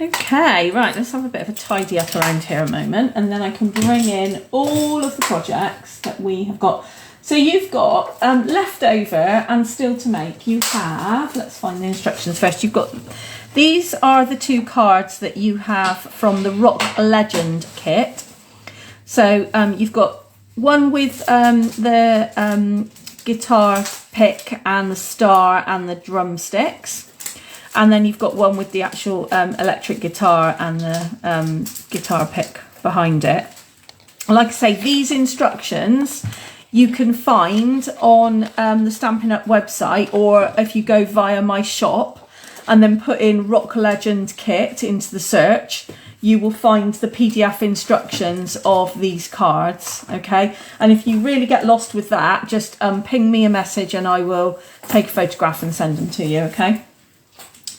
Okay, right, let's have a bit of a tidy up around here a moment and then I can bring in all of the projects that we have got. So you've got left over and still to make. You have, let's find the instructions first. You've got These are the 2 cards that you have from the Rock Legend kit. So you've got one with the guitar pick and the star and the drumsticks. And then you've got one with the actual electric guitar and the guitar pick behind it. Like I say, these instructions you can find on the Stampin' Up website, or if you go via my shop and then put in Rock Legend Kit into the search, you will find the PDF instructions of these cards, okay? And if you really get lost with that, just ping me a message and I will take a photograph and send them to you, okay?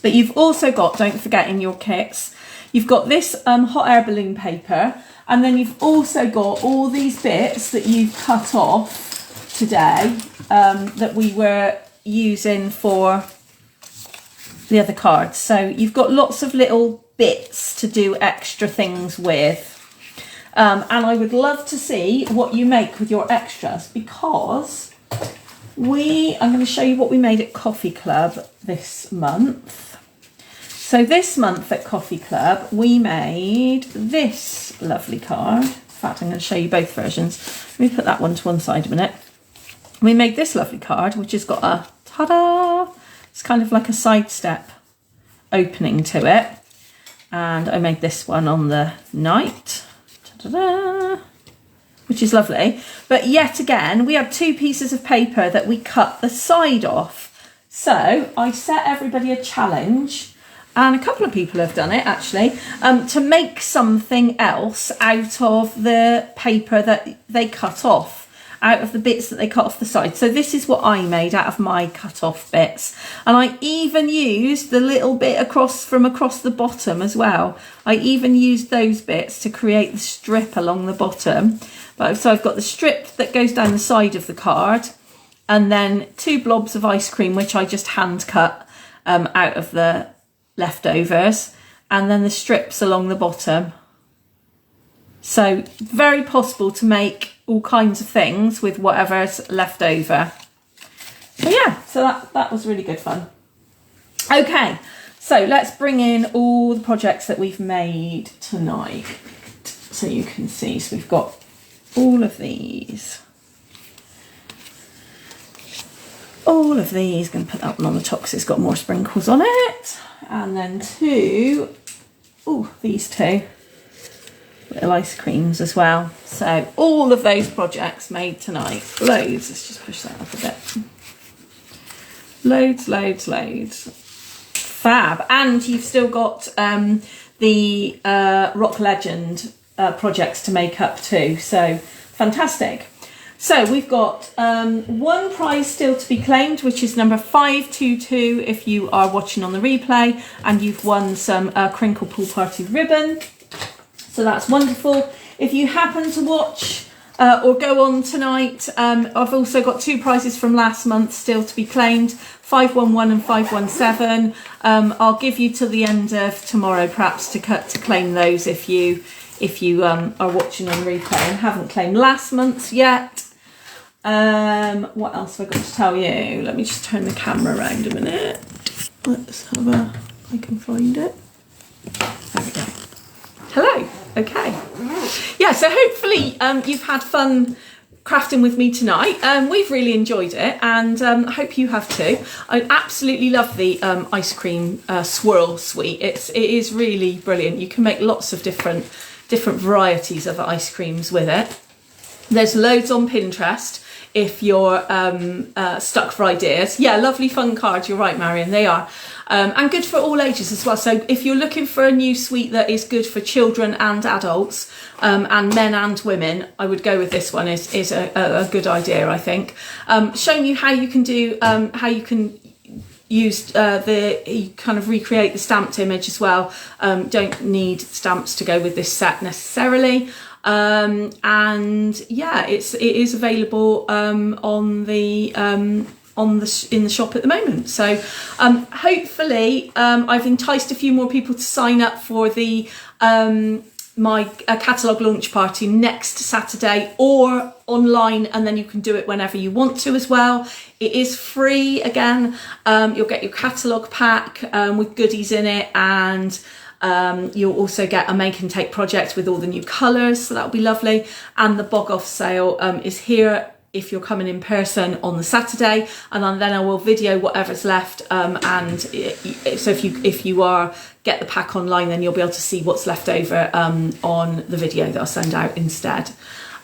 But you've also got, don't forget in your kits, you've got this hot air balloon paper, and then you've also got all these bits that you've cut off today that we were using for the other cards. So you've got lots of little bits to do extra things with. And I would love to see what you make with your extras, because I'm going to show you what we made at Coffee Club this month. So this month at Coffee Club, we made this lovely card. In fact, I'm going to show you both versions. Let me put that one to one side a minute. We made this lovely card, which has got a, ta-da! It's kind of like a side step opening to it. And I made this one on the night, ta-da-da, which is lovely. But yet again, we had 2 pieces of paper that we cut the side off. So I set everybody a challenge, and a couple of people have done it actually, to make something else out of the paper that they cut off, out of the bits that they cut off the side. So this is what I made out of my cut off bits. And I even used the little bit across the bottom as well. I even used those bits to create the strip along the bottom. So I've got the strip that goes down the side of the card, and then 2 blobs of ice cream, which I just hand cut out of the leftovers, and then the strips along the bottom. So very possible to make all kinds of things with whatever's left over. So yeah, so that was really good fun. Okay, so let's bring in all the projects that we've made tonight so you can see. So we've got all of these. All of these, going to put that one on the top because it's got more sprinkles on it. And then 2, these 2 little ice creams as well. So all of those projects made tonight. Loads. Let's just push that up a bit. Loads. Fab. And you've still got the Rock Legend projects to make up too. So fantastic. So we've got 1 prize still to be claimed, which is number 522 if you are watching on the replay, and you've won some Crinkle Pool Party ribbon. So that's wonderful. If you happen to watch or go on tonight, I've also got 2 prizes from last month still to be claimed, 511 and 517. I'll give you till the end of tomorrow perhaps to claim those if you are watching on replay and haven't claimed last month's yet. What else have I got to tell you? Let me just turn the camera around a minute. Let's have I can find it. There we go. Hello. Okay. Yeah, so hopefully you've had fun crafting with me tonight. We've really enjoyed it, and I hope you have too. I absolutely love the ice cream swirl sweet. It is really brilliant. You can make lots of different varieties of ice creams with it. There's loads on Pinterest if you're stuck for ideas. Yeah, lovely fun cards. You're right, Marion, they are. And good for all ages as well. So if you're looking for a new sweet that is good for children and adults, and men and women, I would go with this one. Is a good idea, I think. Showing you how you can do, how you can use you kind of recreate the stamped image as well. Don't need stamps to go with this set necessarily. And yeah, it is available in the shop at the moment. So hopefully I've enticed a few more people to sign up for the my catalogue launch party next Saturday, or online, and then you can do it whenever you want to as well. It is free again. You'll get your catalogue pack with goodies in it, and you'll also get a make and take project with all the new colours, so that'll be lovely. And the bog off sale is here if you're coming in person on the Saturday, and then I will video whatever's left, and so if you are get the pack online, then you'll be able to see what's left over on the video that I'll send out instead.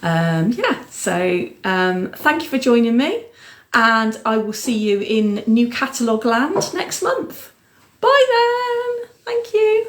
Yeah, so thank you for joining me, and I will see you in new catalogue land next month. Bye then. Thank you.